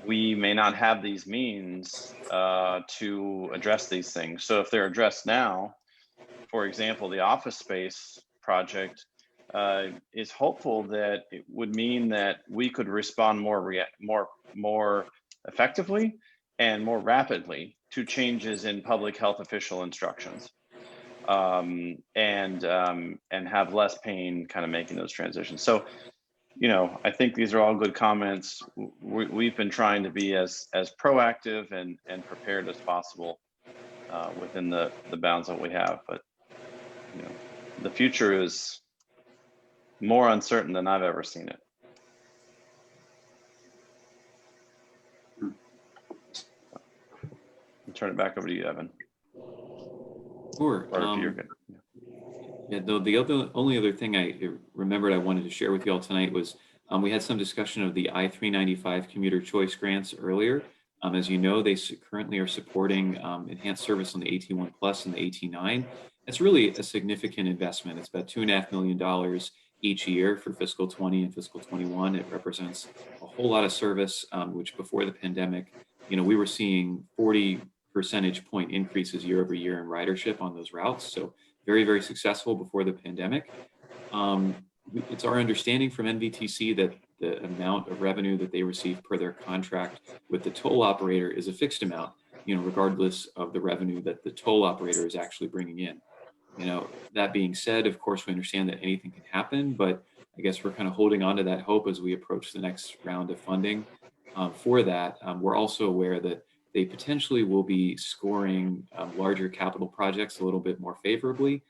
we may not have these means to address these things. So if they're addressed now, for example, the office space project is hopeful that it would mean that we could respond more effectively and more rapidly to changes in public health official instructions. And have less pain kind of making those transitions. So, I think these are all good comments. We've been trying to be as proactive and prepared as possible within the bounds that we have. But, the future is more uncertain than I've ever seen it. I'll turn it back over to you, Evan. Sure. Or if you're good. Yeah, the only other thing I remembered I wanted to share with you all tonight was we had some discussion of the I-395 commuter choice grants earlier. As you know, they currently are supporting enhanced service on the AT1 Plus and the AT9. It's really a significant investment. It's about $2.5 million each year for fiscal 20 and fiscal 21. It represents a whole lot of service, which before the pandemic, we were seeing 40 percentage point increases year over year in ridership on those routes. So very, very successful before the pandemic. It's our understanding from NVTC that the amount of revenue that they receive per their contract with the toll operator is a fixed amount, regardless of the revenue that the toll operator is actually bringing in. That being said, of course, we understand that anything can happen, but I guess we're kind of holding on to that hope as we approach the next round of funding for that. We're also aware that they potentially will be scoring larger capital projects a little bit more favorably.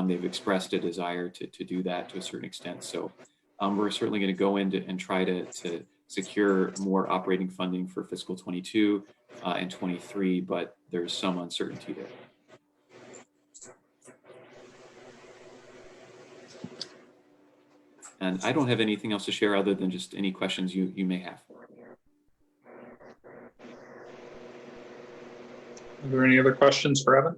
They've expressed a desire to do that to a certain extent. So we're certainly going to go in and try to secure more operating funding for fiscal 22 and 23, but there's some uncertainty there. And I don't have anything else to share other than just any questions you may have. Are there any other questions for Evan?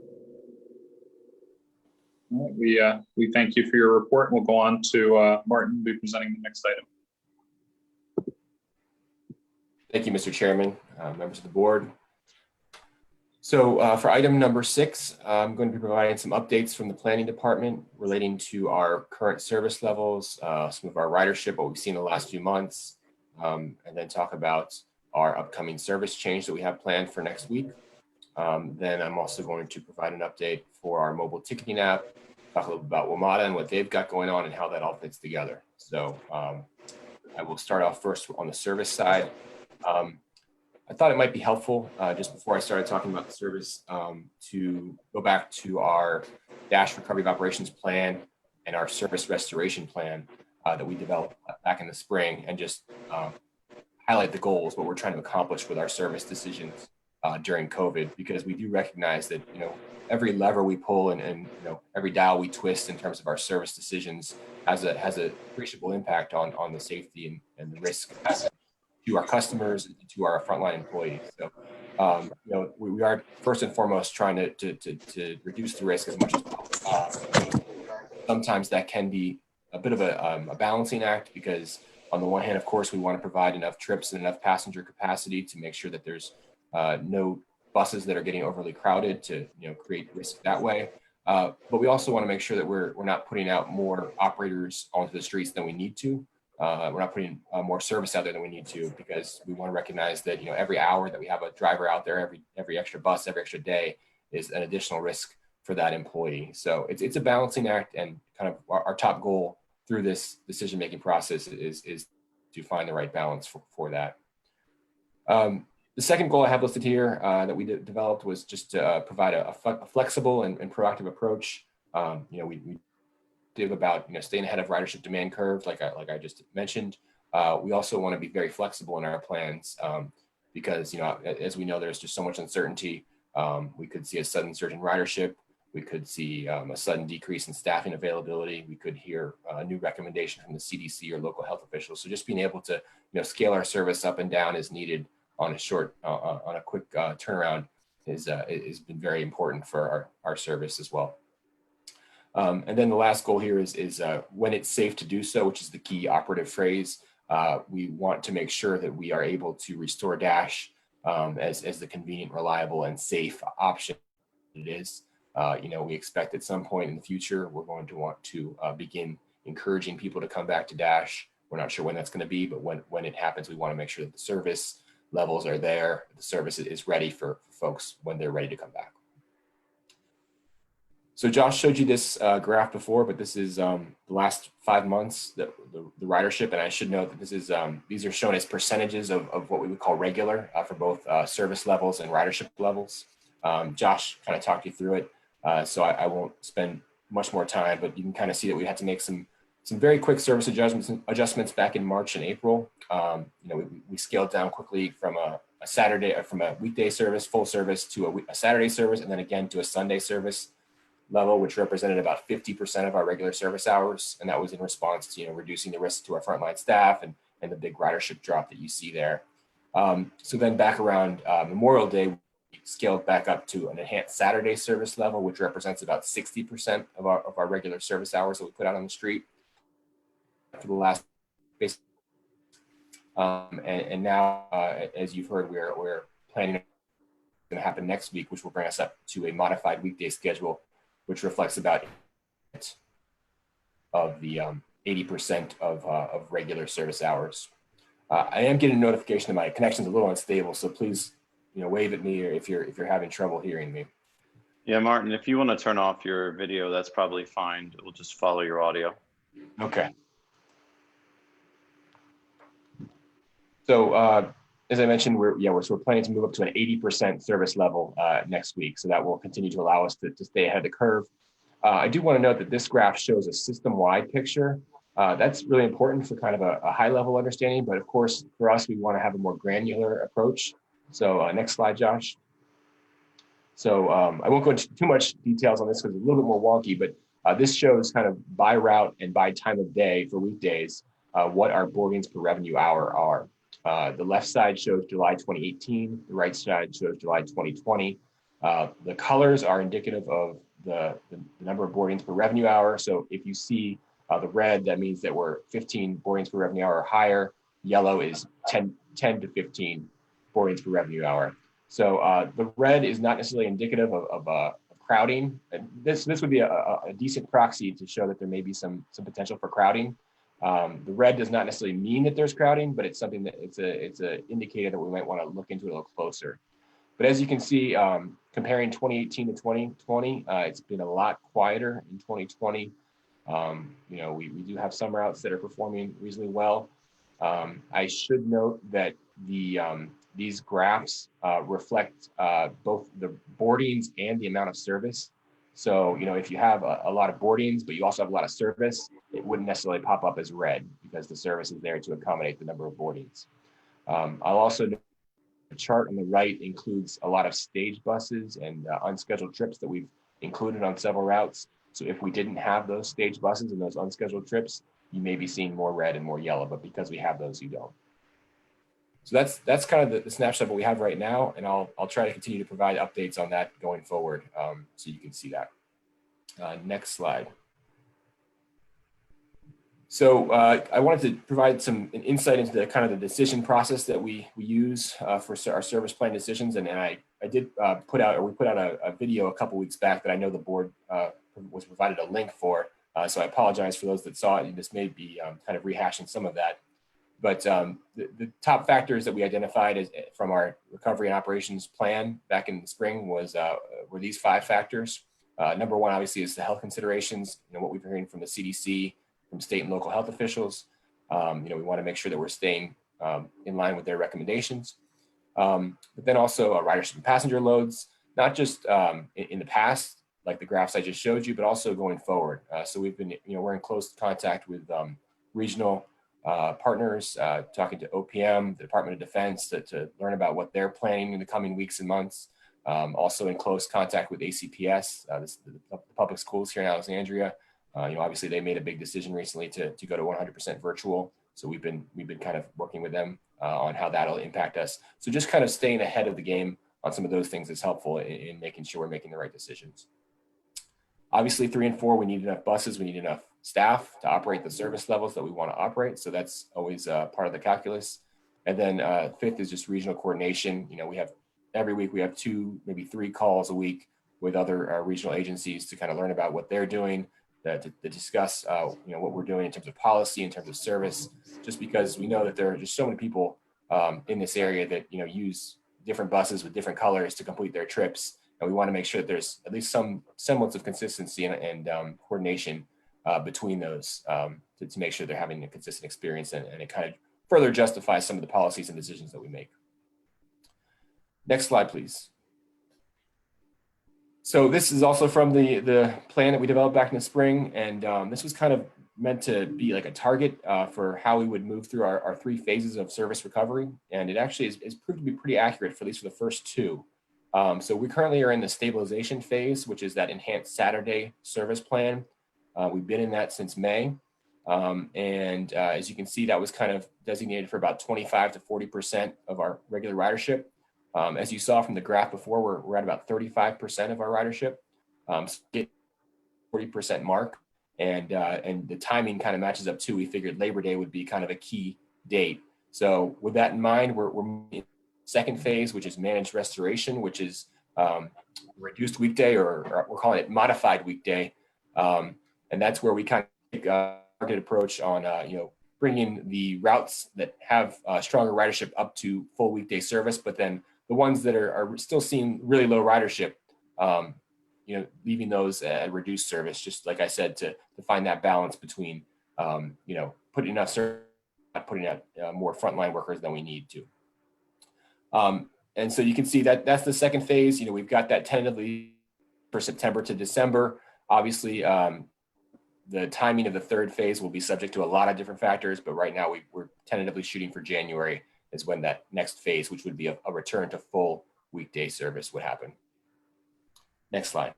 All right, we thank you for your report, and we'll go on to Martin, who'll be presenting the next item. Thank you, Mr. Chairman, members of the board. So for item number 6, I'm going to be providing some updates from the planning department relating to our current service levels, some of our ridership, what we've seen in the last few months, and then talk about our upcoming service change that we have planned for next week. Then I'm also going to provide an update for our mobile ticketing app, talk a little bit about WMATA and what they've got going on and how that all fits together. So I will start off first on the service side. I thought it might be helpful just before I started talking about the service to go back to our Dash Recovery of Operations plan and our service restoration plan that we developed back in the spring, and just highlight the goals, what we're trying to accomplish with our service decisions during COVID, because we do recognize that, you know, every lever we pull and you know, every dial we twist in terms of our service decisions has a appreciable impact on the safety and the risk to our customers and to our frontline employees. So, you know, we are first and foremost trying to reduce the risk as much as possible. Sometimes that can be a bit of a balancing act, because on the one hand, of course, we want to provide enough trips and enough passenger capacity to make sure that there's no buses that are getting overly crowded to, you know, create risk that way. But we also want to make sure that we're not putting out more operators onto the streets than we need to. We're not putting more service out there than we need to, because we want to recognize that, you know, every hour that we have a driver out there, every extra bus, every extra day is an additional risk for that employee. So it's a balancing act, and kind of our top goal through this decision-making process is to find the right balance for that. The second goal I have listed here that we developed was just to provide a flexible and proactive approach. You know, we did about, you know, staying ahead of ridership demand curves, like I just mentioned. We also want to be very flexible in our plans because, you know, as we know, there's just so much uncertainty. We could see a sudden surge in ridership. We could see a sudden decrease in staffing availability. We could hear a new recommendation from the CDC or local health officials. So just being able to, you know, scale our service up and down as needed on a quick turnaround has been very important for our service as well. And then the last goal here is when it's safe to do so, which is the key operative phrase. We want to make sure that we are able to restore Dash as the convenient, reliable, and safe option it is. You know, we expect at some point in the future, we're going to want to begin encouraging people to come back to Dash. We're not sure when that's going to be, but when it happens, we want to make sure that the service levels are there, the service is ready for folks when they're ready to come back. So Josh showed you this graph before, but this is the last 5 months, the ridership, and I should note that this is these are shown as percentages of what we would call regular for both service levels and ridership levels. Josh kind of talked you through it, so I won't spend much more time, but you can kind of see that we had to make some very quick service adjustments back in March and April. You know, we scaled down quickly from a Saturday, or from a weekday service, full service, to a Saturday service, and then again to a Sunday service level, which represented about 50% of our regular service hours. And that was in response to, you know, reducing the risk to our frontline staff and the big ridership drop that you see there. So then back around Memorial Day, we scaled back up to an enhanced Saturday service level, which represents about 60% of our regular service hours that we put out on the street for the last and now, as you've heard, we're planning going to happen next week, which will bring us up to a modified weekday schedule, which reflects about of the 80% of regular service hours. I am getting a notification that my connection's a little unstable, so please, you know, wave at me if you're having trouble hearing me. Yeah, Martin, if you want to turn off your video, that's probably fine. We'll just follow your audio. Okay. So as I mentioned, we're planning to move up to an 80% service level next week. So that will continue to allow us to stay ahead of the curve. I do want to note that this graph shows a system-wide picture. That's really important for kind of a high-level understanding, but of course, for us, we want to have a more granular approach. So next slide, Josh. So I won't go into too much details on this because it's a little bit more wonky, but this shows kind of by route and by time of day for weekdays, what our boardings per revenue hour are. The left side shows July 2018, the right side shows July 2020. The colors are indicative of the number of boardings per revenue hour. So if you see the red, that means that we're 15 boardings per revenue hour or higher. Yellow is 10 to 15 boardings per revenue hour. So the red is not necessarily indicative of crowding. This would be a decent proxy to show that there may be some potential for crowding. The red does not necessarily mean that there's crowding, but it's something that it's an indicator that we might want to look into a little closer. But as you can see, comparing 2018 to 2020, it's been a lot quieter in 2020. We do have some routes that are performing reasonably well. I should note that these graphs reflect both the boardings and the amount of service. So, if you have a lot of boardings, but you also have a lot of service, it wouldn't necessarily pop up as red because the service is there to accommodate the number of boardings. I'll also note the chart on the right includes a lot of stage buses and unscheduled trips that we've included on several routes. So if we didn't have those stage buses and those unscheduled trips, you may be seeing more red and more yellow, but because we have those, you don't. So that's kind of the snapshot of what we have right now, and I'll try to continue to provide updates on that going forward, so you can see that. Next slide. So I wanted to provide some insight into the kind of the decision process that we use for our service plan decisions, and I did we put out a video a couple weeks back that I know the board was provided a link for. So I apologize for those that saw it, and this may be kind of rehashing some of that. But the top factors that we identified from our recovery and operations plan back in the spring were these 5 factors. Number 1, obviously, is the health considerations. What we've been hearing from the CDC, from state and local health officials. We want to make sure that we're staying in line with their recommendations. But then also ridership and passenger loads, not just in the past, like the graphs I just showed you, but also going forward. So we've been, we're in close contact with regional partners, talking to OPM, the Department of Defense, to learn about what they're planning in the coming weeks and months. Also in close contact with ACPS, the public schools here in Alexandria. Obviously they made a big decision recently to go to 100% virtual. So we've been kind of working with them on how that'll impact us. So just kind of staying ahead of the game on some of those things is helpful in making sure we're making the right decisions. Obviously 3 and 4, we need enough buses, we need enough staff to operate the service levels that we want to operate. So that's always part of the calculus. And then 5th is just regional coordination. We have every week, we have 2, maybe 3 calls a week with other regional agencies to kind of learn about what they're doing, to discuss what we're doing in terms of policy, in terms of service, just because we know that there are just so many people in this area that use different buses with different colors to complete their trips. And we want to make sure that there's at least some semblance of consistency and coordination between those to make sure they're having a consistent experience, and it kind of further justifies some of the policies and decisions that we make. Next slide, please. So this is also from the plan that we developed back in the spring, and this was kind of meant to be like a target for how we would move through our 3 phases of service recovery, and it actually is proved to be pretty accurate, for at least for the first 2. So we currently are in the stabilization phase, which is that enhanced Saturday service plan. We've been in that since May. And as you can see, that was kind of designated for about 25 to 40% of our regular ridership. As you saw from the graph before, we're at about 35% of our ridership, so get 40% mark. And the timing kind of matches up too. We figured Labor Day would be kind of a key date. So with that in mind, we're in second phase, which is managed restoration, which is reduced weekday, or we're calling it modified weekday. And that's where we kind of take a targeted approach on, bringing the routes that have stronger ridership up to full weekday service, but then the ones that are still seeing really low ridership, leaving those at reduced service, just like I said, to find that balance between, putting enough service, not putting out more frontline workers than we need to. And so you can see that that's the second phase. We've got that tentatively for September to December. Obviously, the timing of the third phase will be subject to a lot of different factors, but right now we're tentatively shooting for January is when that next phase, which would be a return to full weekday service, would happen. Next slide.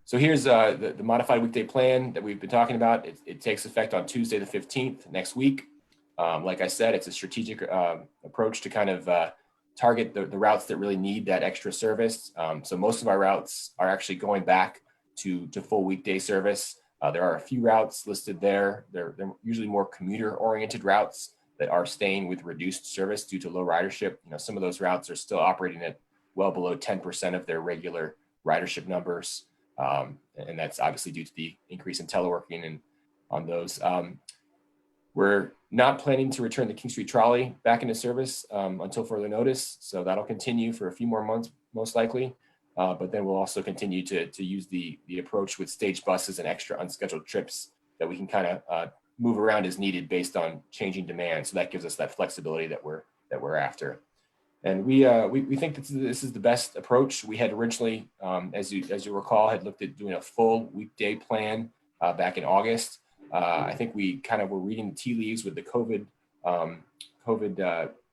So here's the modified weekday plan that we've been talking about. It takes effect on Tuesday the 15th, next week. Like I said, it's a strategic approach to kind of target the routes that really need that extra service. So most of our routes are actually going back to full weekday service. There are a few routes listed there. They're usually more commuter-oriented routes that are staying with reduced service due to low ridership. Some of those routes are still operating at well below 10% of their regular ridership numbers. And that's obviously due to the increase in teleworking and on those. We're not planning to return the King Street Trolley back into service until further notice. So that'll continue for a few more months, most likely. But then we'll also continue to use the approach with stage buses and extra unscheduled trips that we can kind of move around as needed based on changing demand. So that gives us that flexibility that we're after. And we think that this is the best approach. We had originally, as you recall, had looked at doing a full weekday plan back in August. I think we kind of were reading the tea leaves with the COVID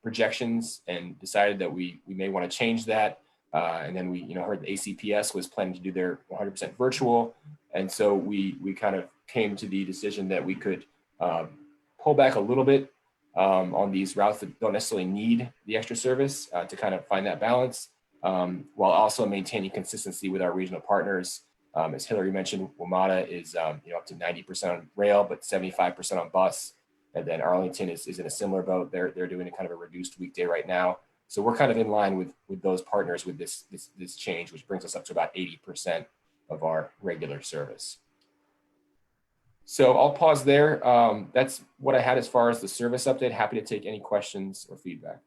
projections and decided that we may want to change that. And then we heard the ACPS was planning to do their 100% virtual. And so we kind of came to the decision that we could pull back a little bit on these routes that don't necessarily need the extra service to kind of find that balance while also maintaining consistency with our regional partners. As Hillary mentioned, WMATA is up to 90% on rail, but 75% on bus. And then Arlington is in a similar boat. They're doing a kind of a reduced weekday right now. So we're kind of in line with those partners with this change, which brings us up to about 80% of our regular service. So I'll pause there. That's what I had as far as the service update. Happy to take any questions or feedback.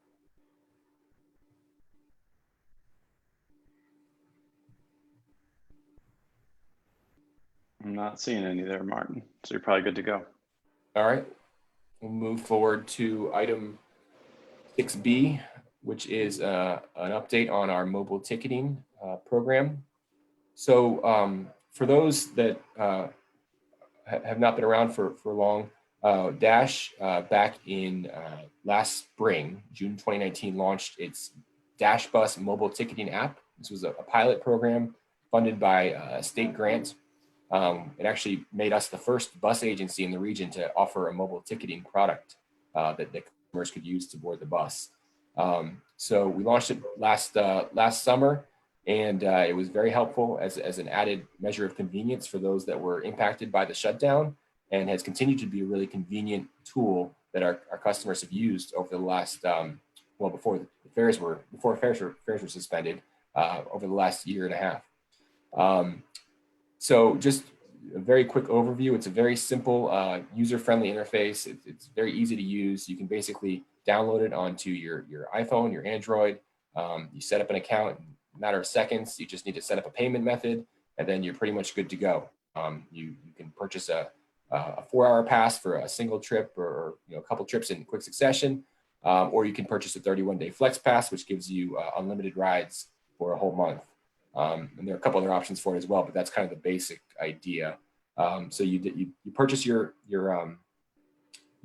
I'm not seeing any there, Martin. So you're probably good to go. All right. We'll move forward to item 6B, which is an update on our mobile ticketing program. So for those that have not been around for long, Dash back in last spring, June 2019, launched its Dash Bus mobile ticketing app. This was a pilot program funded by a state grant. It actually made us the first bus agency in the region to offer a mobile ticketing product that customers could use to board the bus. So we launched it last summer, and it was very helpful as an added measure of convenience for those that were impacted by the shutdown, and has continued to be a really convenient tool that our customers have used over the last, before fares were suspended, over the last year and a half. So just a very quick overview. It's a very simple, user-friendly interface. It's very easy to use. You can basically download it onto your iPhone, your Android. You set up an account in a matter of seconds. You just need to set up a payment method, and then you're pretty much good to go. You can purchase a 4-hour pass for a single trip or a couple trips in quick succession, or you can purchase a 31-day flex pass, which gives you unlimited rides for a whole month. And there are a couple other options for it as well, but that's kind of the basic idea. So you purchase your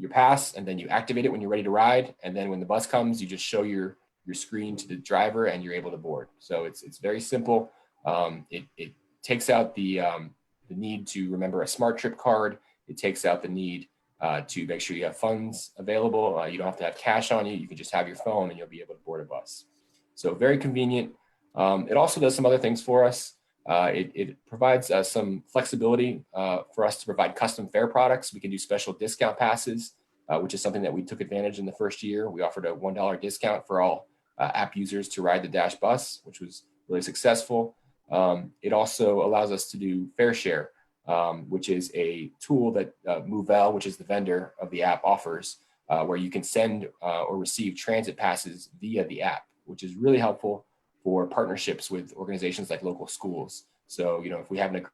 pass, and then you activate it when you're ready to ride. And then when the bus comes, you just show your screen to the driver and you're able to board. So it's very simple. It takes out the need to remember a Smart Trip card. It takes out the need to make sure you have funds available. You don't have to have cash on you. You can just have your phone and you'll be able to board a bus. So very convenient. It also does some other things for us. It provides some flexibility for us to provide custom fare products. We can do special discount passes, which is something that we took advantage in the first year. We offered a $1 discount for all app users to ride the Dash Bus, which was really successful. It also allows us to do fare share, which is a tool that Movell, which is the vendor of the app, offers, where you can send or receive transit passes via the app, which is really helpful for partnerships with organizations like local schools. So, if we have an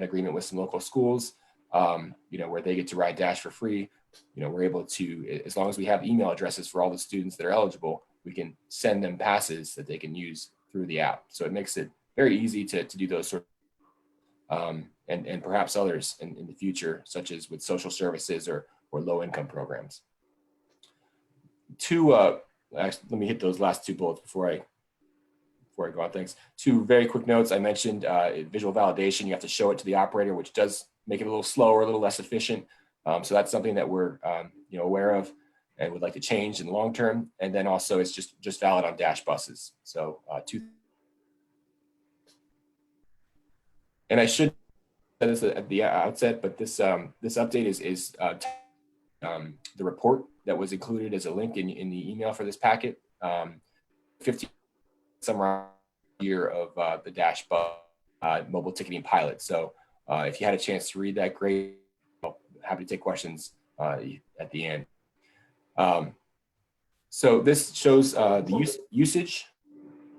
agreement with some local schools, where they get to ride Dash for free, we're able to, as long as we have email addresses for all the students that are eligible, we can send them passes that they can use through the app. So it makes it very easy to do those sort of, and perhaps others in the future, such as with social services or low income programs. Let me hit those last two bullets before I go on. Thanks. 2 very quick notes. I mentioned visual validation. You have to show it to the operator, which does make it a little slower, a little less efficient. So that's something that we're aware of. and would like to change in the long term. And then also it's just valid on Dash buses. So and I should say this at the outset, but this this update is the report that was included as a link in the email for this packet. 50 summary year of the Dash bus mobile ticketing pilot. So if you had a chance to read that, great. Happy to take questions at the end. So this shows the usage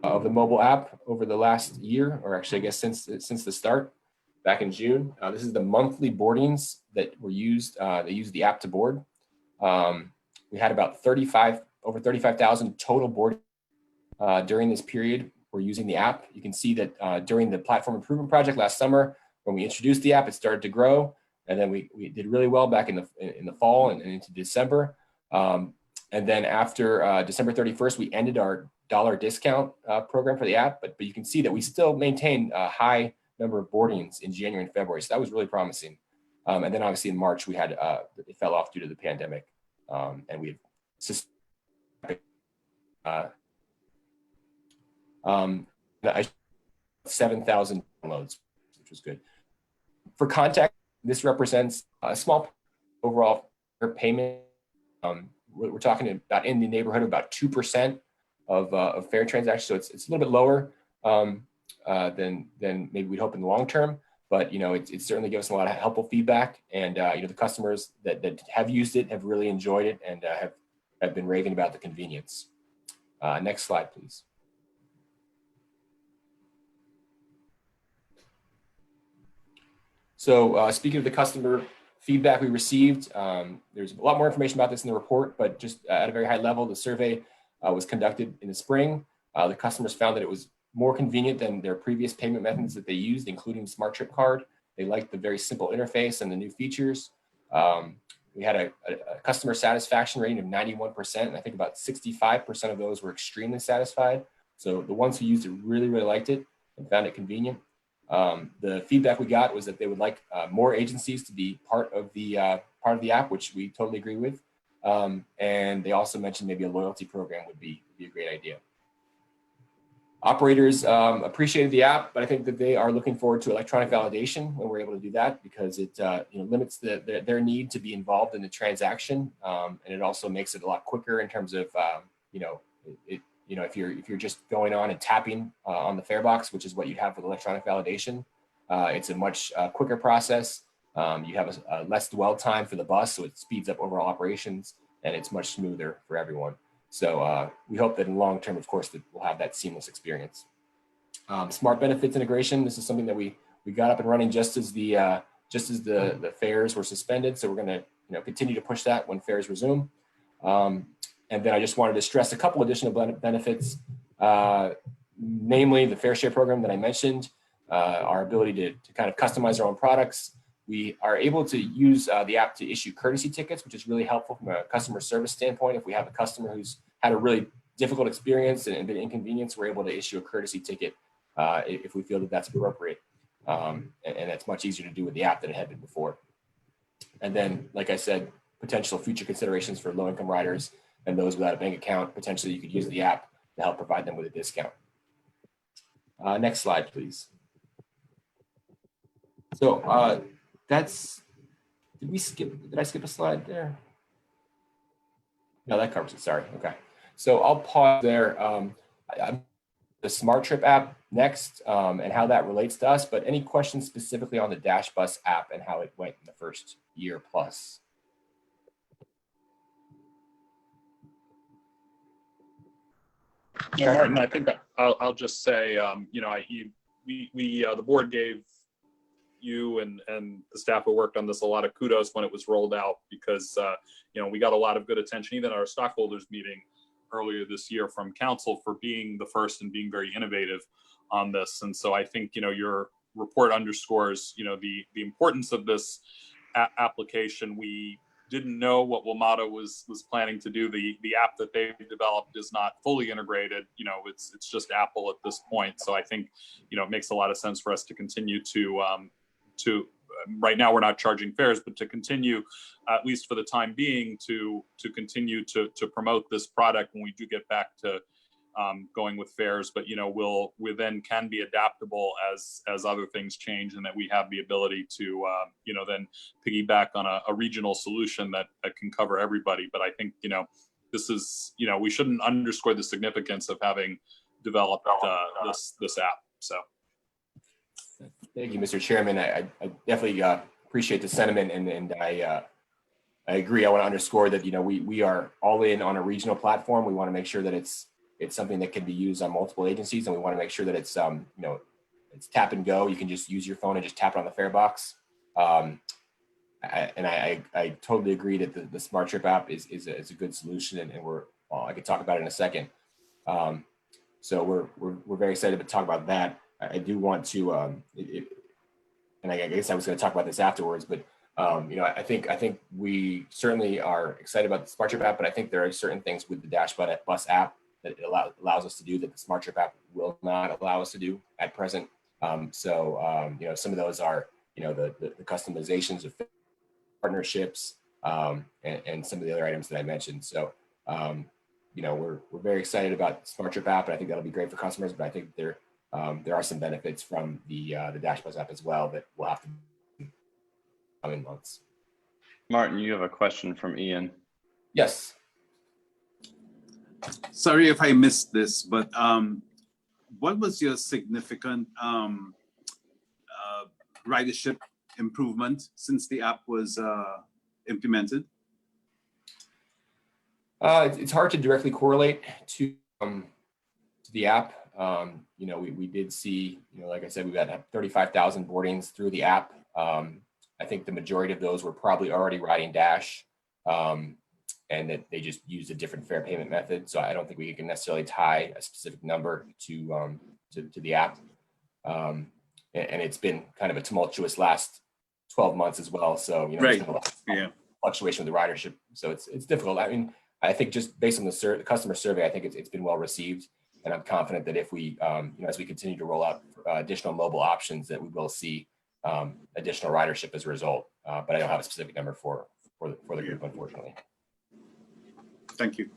of the mobile app over the last year, or actually I guess since the start back in June. This is the monthly boardings that were used. They used the app to board. We had about over 35,000 total boardings during this period. We're using the app. You can see that during the platform improvement project last summer, when we introduced the app, it started to grow, and then we did really well back in the fall and into December. And then after December 31st, we ended our dollar discount program for the app, but you can see that we still maintained a high number of boardings in January and February. So that was really promising. And then obviously in March, we had, it fell off due to the pandemic. And we've 7,000 downloads, which was good. For context, this represents a small overall payment. We're talking about in the neighborhood of about 2% of fare transactions. So it's a little bit lower than maybe we'd hope in the long term. But it certainly gives us a lot of helpful feedback. And the customers that have used it have really enjoyed it and have been raving about the convenience. Next slide, please. So speaking of the customer feedback we received, there's a lot more information about this in the report, but just at a very high level, the survey was conducted in the spring. The customers found that it was more convenient than their previous payment methods that they used, including Smart Trip Card. They liked the very simple interface and the new features. We had a customer satisfaction rating of 91%, and I think about 65% of those were extremely satisfied. So the ones who used it really, really liked it and found it convenient. The feedback we got was that they would like more agencies to be part of the app, which we totally agree with. And they also mentioned maybe a loyalty program would be a great idea. Operators appreciated the app, but I think that they are looking forward to electronic validation when we're able to do that, because it limits their need to be involved in the transaction, and it also makes it a lot quicker in terms of if you're just going on and tapping on the fare box, which is what you have for the electronic validation, it's a much quicker process. You have a less dwell time for the bus, so it speeds up overall operations, and it's much smoother for everyone. So we hope that in the long term, of course, that we'll have that seamless experience. Smart benefits integration. This is something that we got up and running just as the fares were suspended. So we're going to continue to push that when fares resume. And then I just wanted to stress a couple additional benefits, namely the fare share program that I mentioned, our ability to kind of customize our own products. We are able to use the app to issue courtesy tickets, which is really helpful from a customer service standpoint. If we have a customer who's had a really difficult experience and been inconvenienced, we're able to issue a courtesy ticket if we feel that that's appropriate. And that's much easier to do with the app than it had been before. And then, like I said, potential future considerations for low-income riders and those without a bank account. Potentially, you could use the app to help provide them with a discount. Next slide, please. So did I skip a slide there? No, that covers it, sorry, okay. So I'll pause there. The Smart Trip app next, and how that relates to us, but any questions specifically on the Dash Bus app and how it went in the first year plus? Yeah, Martin, I think I'll just say, the board gave you and the staff who worked on this a lot of kudos when it was rolled out, because we got a lot of good attention, even at our stockholders meeting earlier this year, from council for being the first and being very innovative on this. And so I think your report underscores the importance of this application. We didn't know what WMATA was planning to do. The app that they've developed is not fully integrated. It's just Apple at this point. So I think it makes a lot of sense for us to continue to right now we're not charging fares, but to continue, at least for the time being, to continue to promote this product when we do get back to going with fares. But we then can be adaptable as other things change, and that we have the ability to then piggyback on a regional solution that can cover everybody. But I think this is we shouldn't underscore the significance of having developed this app. So thank you, Mr. Chairman. I definitely appreciate the sentiment, and I agree. I want to underscore that we are all in on a regional platform. We want to make sure that it's something that can be used on multiple agencies, and we want to make sure that it's it's tap and go. You can just use your phone and just tap it on the fare box. I totally agree that the Smart Trip app is a good solution, and I could talk about it in a second. So we're very excited to talk about that. I do want to, and I guess I was going to talk about this afterwards, but I think we certainly are excited about the Smart Trip app, but I think there are certain things with the Dash Bus app that it allows us to do that the Smart Trip app will not allow us to do at present. Some of those are the customizations of partnerships and some of the other items that I mentioned. So we're very excited about the Smart Trip app, and I think that'll be great for customers. But I think there are some benefits from the Dash Bus app as well that we'll have to come in months. Martin, you have a question from Ian. Yes. Sorry if I missed this, but what was your significant ridership improvement since the app was implemented? It's hard to directly correlate to the app. We did see, like I said, we've got 35,000 boardings through the app. I think the majority of those were probably already riding Dash, and that they just used a different fare payment method. So I don't think we can necessarily tie a specific number to the app. And it's been kind of a tumultuous last 12 months as well. So right. There's been a lot of fluctuation with the ridership. So it's difficult. I mean, I think just based on the customer survey, I think it's been well received, and I'm confident that if we, as we continue to roll out additional mobile options, that we will see additional ridership as a result. But I don't have a specific number for the group, unfortunately. Thank you.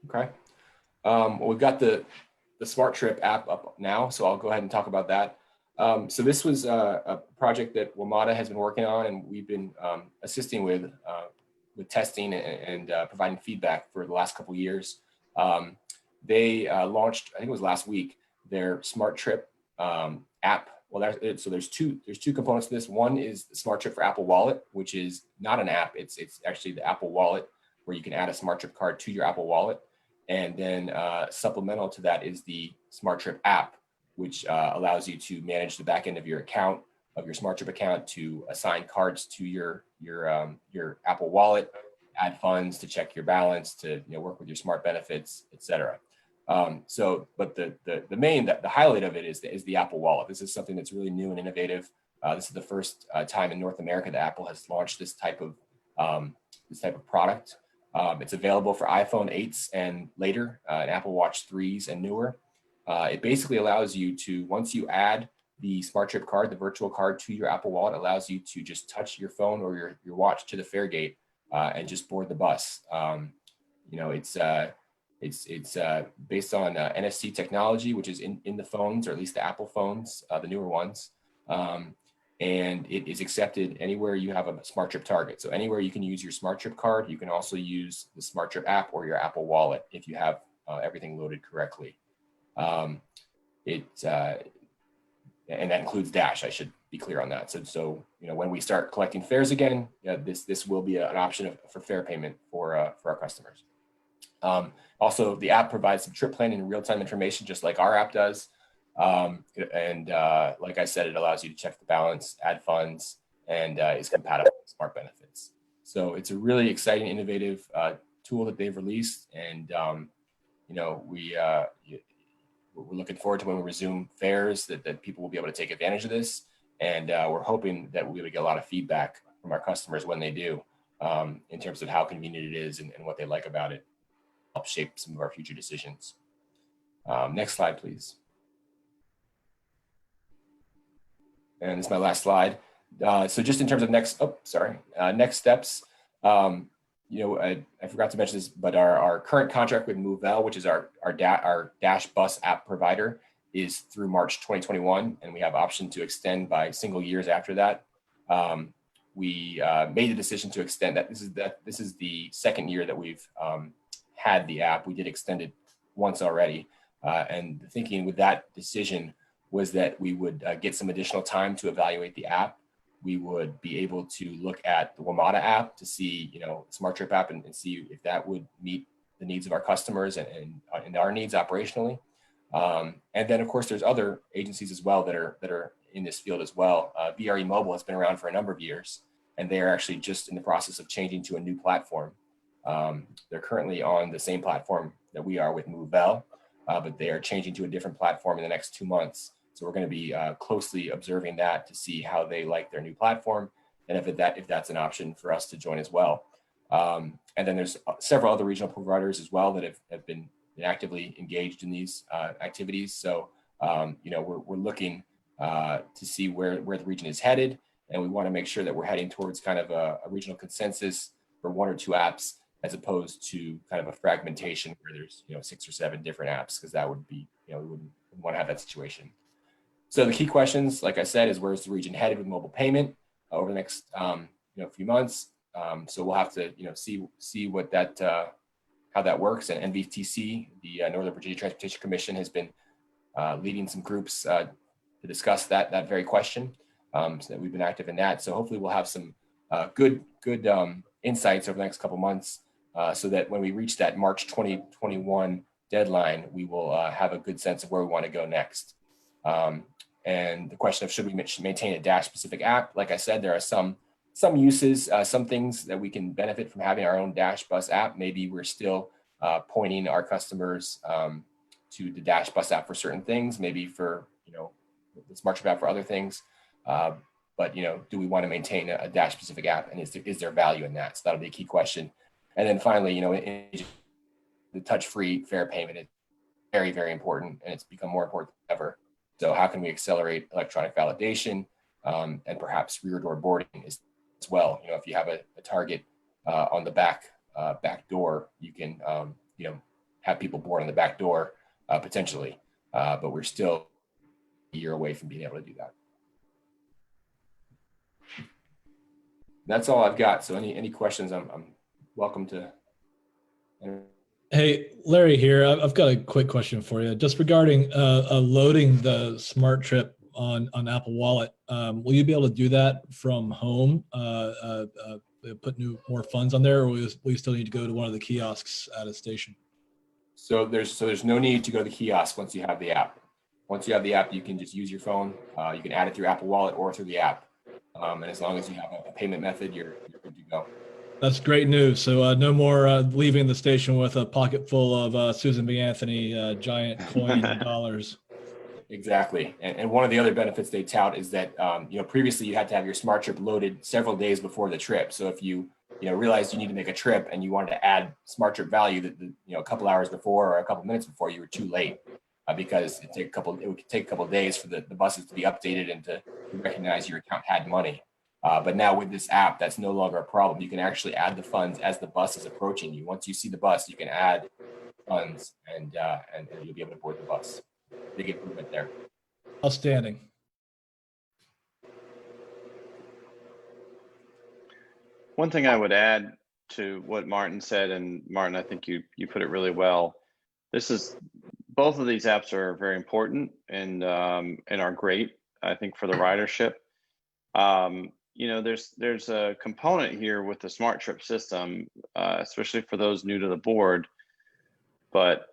Okay. Well, we've got the Smart Trip app up now, so I'll go ahead and talk about that. So this was a project that WMATA has been working on, and we've been assisting with testing and providing feedback for the last couple of years. They launched, I think it was last week, their Smart Trip app. Well, there's two components to this. One is the Smart Trip for Apple Wallet, which is not an app. It's actually the Apple Wallet, where you can add a Smart Trip card to your Apple Wallet. And then supplemental to that is the Smart Trip app, which allows you to manage the back end of your account, of your Smart Trip account, to assign cards to your Apple Wallet, add funds to check your balance, to work with your smart benefits, etc. But the highlight of it is the Apple Wallet. This is something that's really new and innovative. This is the first time in North America that Apple has launched this type of product. It's available for iPhone 8s and later, and Apple Watch 3s and newer. It basically allows you to, once you add the Smart Trip card, the virtual card, to your Apple Wallet, allows you to just touch your phone or your watch to the fare gate and just board the bus. It's based on NFC technology, which is in the phones, or at least the Apple phones, the newer ones. And it is accepted anywhere you have a Smart Trip target. So anywhere you can use your Smart Trip card, you can also use the Smart Trip app or your Apple Wallet if you have everything loaded correctly. And that includes Dash, I should be clear on that. So when we start collecting fares again, this will be an option for fare payment for our customers. Also, the app provides some trip planning and real-time information, just like our app does. Like I said, it allows you to check the balance, add funds, and is compatible with Smart Benefits. So it's a really exciting, innovative tool that they've released, and we're looking forward to when we resume fares that people will be able to take advantage of this, and we're hoping that we'll be able to get a lot of feedback from our customers when they do, in terms of how convenient it is and what they like about it, help shape some of our future decisions. Next slide, please. and this is my last slide. So just in terms of next steps, I forgot to mention this, but our current contract with Movell, which is our Dash Bus app provider, is through March 2021, and we have option to extend by single years after that. We made the decision to extend that. This is the second year that we've had the app. We did extend it once already, and the thinking with that decision was that we would get some additional time to evaluate the app. We would be able to look at the WMATA app to see, Smart Trip app and see if that would meet the needs of our customers and our needs operationally. And then, of course, there's other agencies as well that are in this field as well. VRE Mobile has been around for a number of years, and they are actually just in the process of changing to a new platform. They're currently on the same platform that we are with Movell, but they are changing to a different platform in the next 2 months. So we're going to be closely observing that to see how they like their new platform, and if that's an option for us to join as well. And then there's several other regional providers as well that have been actively engaged in these activities. So we're looking to see where the region is headed, and we want to make sure that we're heading towards kind of a regional consensus for 1 or 2 apps, as opposed to kind of a fragmentation where there's 6 or 7 different apps, because that would be we wouldn't want to have that situation. So the key questions, like I said, is where's the region headed with mobile payment over the next few months. So we'll have to see what that how that works. And NVTC, the Northern Virginia Transportation Commission, has been leading some groups to discuss that very question. So that we've been active in that. So hopefully we'll have some good insights over the next couple months, so that when we reach that March 2021 deadline, we will have a good sense of where we want to go next. And the question of should we maintain a Dash specific app? Like I said, there are some uses, some things that we can benefit from having our own Dash Bus app. Maybe we're still pointing our customers to the Dash Bus app for certain things, maybe for the Smart Trip app for other things. But do we want to maintain a Dash specific app, and is there value in that? So that'll be a key question. And then finally, the touch-free fare payment is very, very important, and it's become more important than ever. So how can we accelerate electronic validation and perhaps rear door boarding as well? If you have a target on the back door, you can have people board on the back door potentially, but we're still a year away from being able to do that. That's all I've got. So any questions, I'm welcome to. Hey, Larry here. I've got a quick question for you. Just regarding loading the Smart Trip on Apple Wallet, will you be able to do that from home? Put more funds on there, or will you still need to go to one of the kiosks at a station? So there's no need to go to the kiosk once you have the app. Once you have the app, you can just use your phone. You can add it through Apple Wallet or through the app. And as long as you have a payment method, you're good to go. That's great news. So no more leaving the station with a pocket full of Susan B. Anthony giant coin dollars. Exactly. And one of the other benefits they tout is that, previously you had to have your Smart Trip loaded several days before the trip. So if you realized you need to make a trip and you wanted to add Smart Trip value that a couple hours before or a couple minutes before, you were too late because it would take a couple of days for the buses to be updated and to recognize your account had money. But now with this app, that's no longer a problem. You can actually add the funds as the bus is approaching you. Once you see the bus, you can add funds and you'll be able to board the bus. Big improvement there. Outstanding. One thing I would add to what Martin said, and Martin, I think you put it really well. Both of these apps are very important and are great, I think, for the ridership. There's a component here with the Smart Trip system, especially for those new to the board. But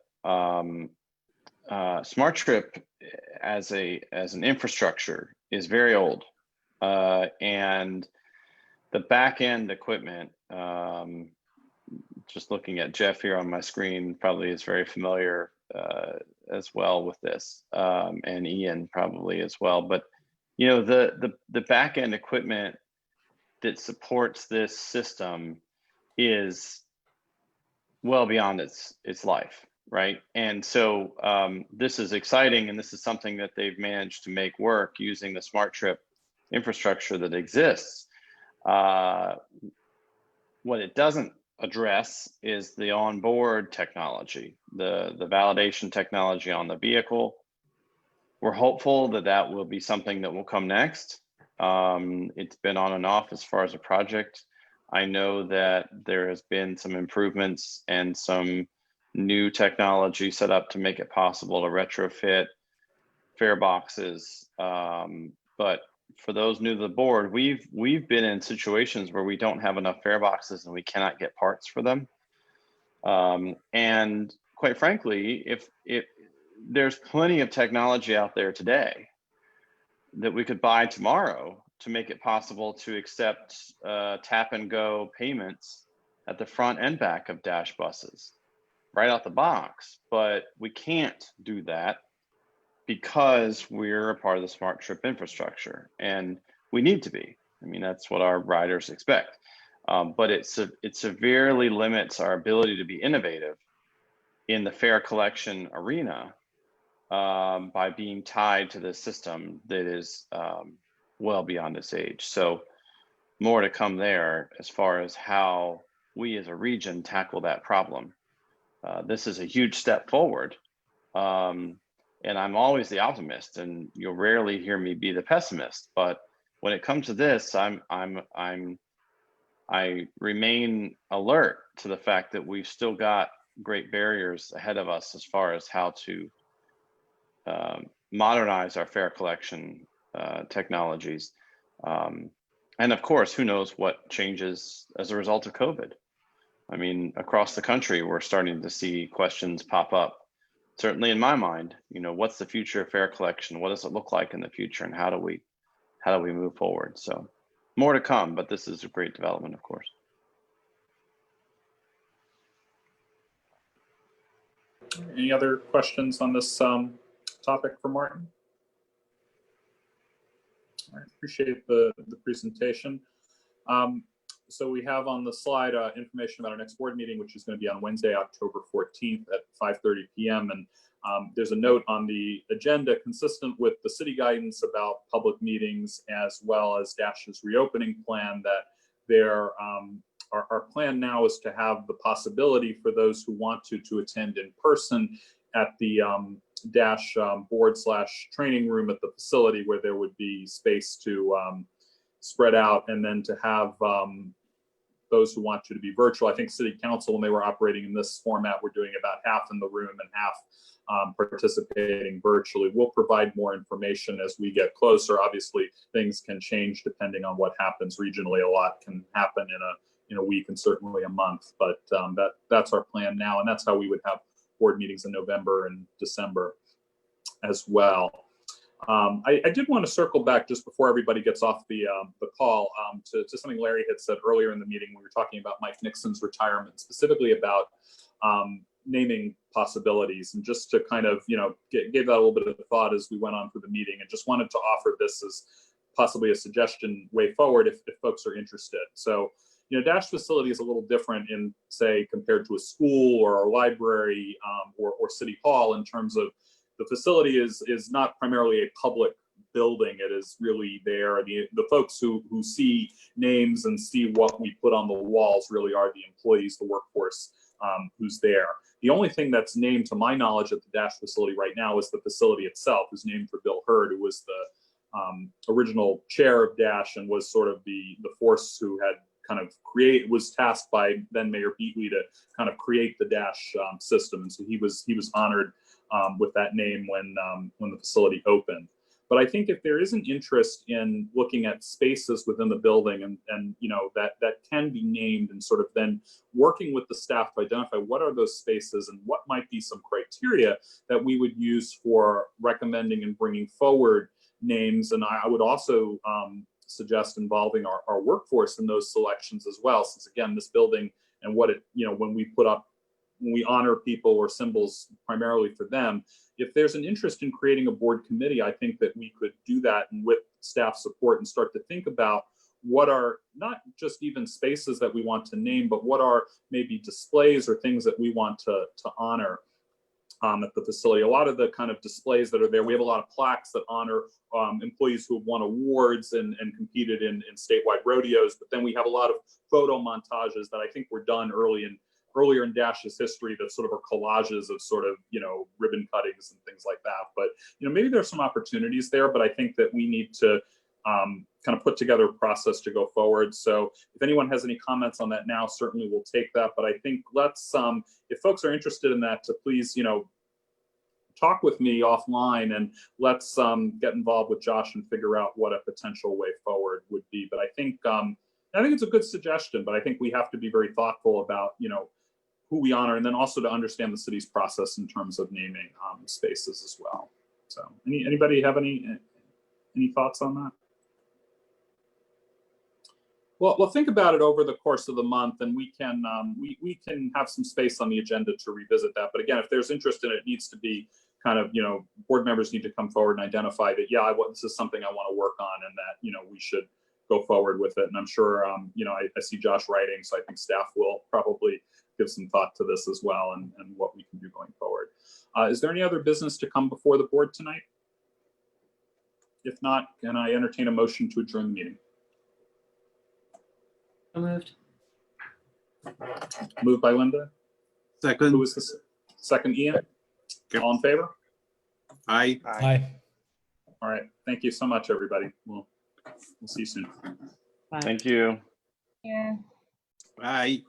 Smart Trip as an infrastructure is very old, and the back end equipment. Just looking at Jeff here on my screen, probably is very familiar as well with this, and Ian probably as well. But the back end equipment that supports this system is well beyond its life, right? And so this is exciting, and this is something that they've managed to make work using the Smart Trip infrastructure that exists. What it doesn't address is the onboard technology, the validation technology on the vehicle. We're hopeful that that will be something that will come next. It's been on and off as far as a project. I know that there has been some improvements and some new technology set up to make it possible to retrofit fare boxes. But for those new to the board, we've been in situations where we don't have enough fare boxes and we cannot get parts for them. And quite frankly, if there's plenty of technology out there today that we could buy tomorrow to make it possible to accept tap and go payments at the front and back of Dash buses right out the box. But we can't do that because we're a part of the Smart Trip infrastructure, and we need to be. I mean, that's what our riders expect. But it severely limits our ability to be innovative in the fare collection arena by being tied to the system that is well beyond its age. So more to come there as far as how we as a region tackle that problem. This is a huge step forward. And I'm always the optimist, and you'll rarely hear me be the pessimist. But when it comes to this, I remain alert to the fact that we've still got great barriers ahead of us as far as how to modernize our fare collection technologies. And of course, who knows what changes as a result of COVID. I mean, across the country, we're starting to see questions pop up. Certainly in my mind, you know, what's the future of fare collection? What does it look like in the future, and how do we move forward? So more to come, but this is a great development, of course. Any other questions on this topic for Martin? I appreciate the presentation. So we have on the slide information about our next board meeting, which is going to be on Wednesday, October 14th at 5:30 p.m. And there's a note on the agenda consistent with the city guidance about public meetings, as well as Dash's reopening plan, that our plan now is to have the possibility for those who want to attend in person at the Dash board/training room at the facility, where there would be space to spread out, and then to have those who want to be virtual. I think City Council, when they were operating in this format, were doing about half in the room and half participating virtually. We'll provide more information as we get closer. Obviously, things can change depending on what happens regionally. A lot can happen in a week and certainly a month, but that's our plan now, and that's how we would have board meetings in November and December as well. I did want to circle back just before everybody gets off the call to something Larry had said earlier in the meeting when we were talking about Mike Nixon's retirement, specifically about naming possibilities, and just to kind of, gave that a little bit of thought as we went on through the meeting, and just wanted to offer this as possibly a suggestion way forward if folks are interested. So, Dash facility is a little different in, say, compared to a school or a library or City Hall, in terms of the facility is not primarily a public building. It is really there. The folks who see names and see what we put on the walls really are the employees, the workforce who's there. The only thing that's named, to my knowledge, at the Dash facility right now is the facility itself, is named for Bill Hurd, who was the original chair of Dash and was sort of the force who had kind of was tasked by then Mayor Beatley to kind of create the Dash system. And so he was honored with that name when the facility opened. But I think if there is an interest in looking at spaces within the building and that can be named, and sort of then working with the staff to identify what are those spaces and what might be some criteria that we would use for recommending and bringing forward names. And I would also suggest involving our workforce in those selections as well, since again, this building and what it, when we honor people or symbols primarily for them, if there's an interest in creating a board committee, I think that we could do that, and with staff support, and start to think about what are not just even spaces that we want to name, but what are maybe displays or things that we want to honor. at the facility. A lot of the kind of displays that are there, we have a lot of plaques that honor employees who have won awards and competed in statewide rodeos, but then we have a lot of photo montages that I think were done earlier in Dash's history that sort of are collages of sort of, ribbon cuttings and things like that. But, maybe there's some opportunities there, but I think that we need to kind of put together a process to go forward. So if anyone has any comments on that now, certainly we'll take that. But I think let's, if folks are interested in that, to please, talk with me offline, and let's get involved with Josh and figure out what a potential way forward would be. But I think it's a good suggestion, but I think we have to be very thoughtful about, who we honor, and then also to understand the city's process in terms of naming spaces as well. So anybody have any thoughts on that? Well, think about it over the course of the month, and we can have some space on the agenda to revisit that. But again, if there's interest in it, it needs to be kind of, board members need to come forward and identify that, yeah, this is something I want to work on, and that, we should go forward with it. And I'm sure, I see Josh writing, so I think staff will probably give some thought to this as well, and what we can do going forward. Is there any other business to come before the board tonight? If not, can I entertain a motion to adjourn the meeting? So moved. Moved by Linda. Second. Who is this? Second, Ian. All in favor? Aye. Aye. All right. Thank you so much, everybody. We'll see you soon. Bye. Thank you. Yeah. Aye.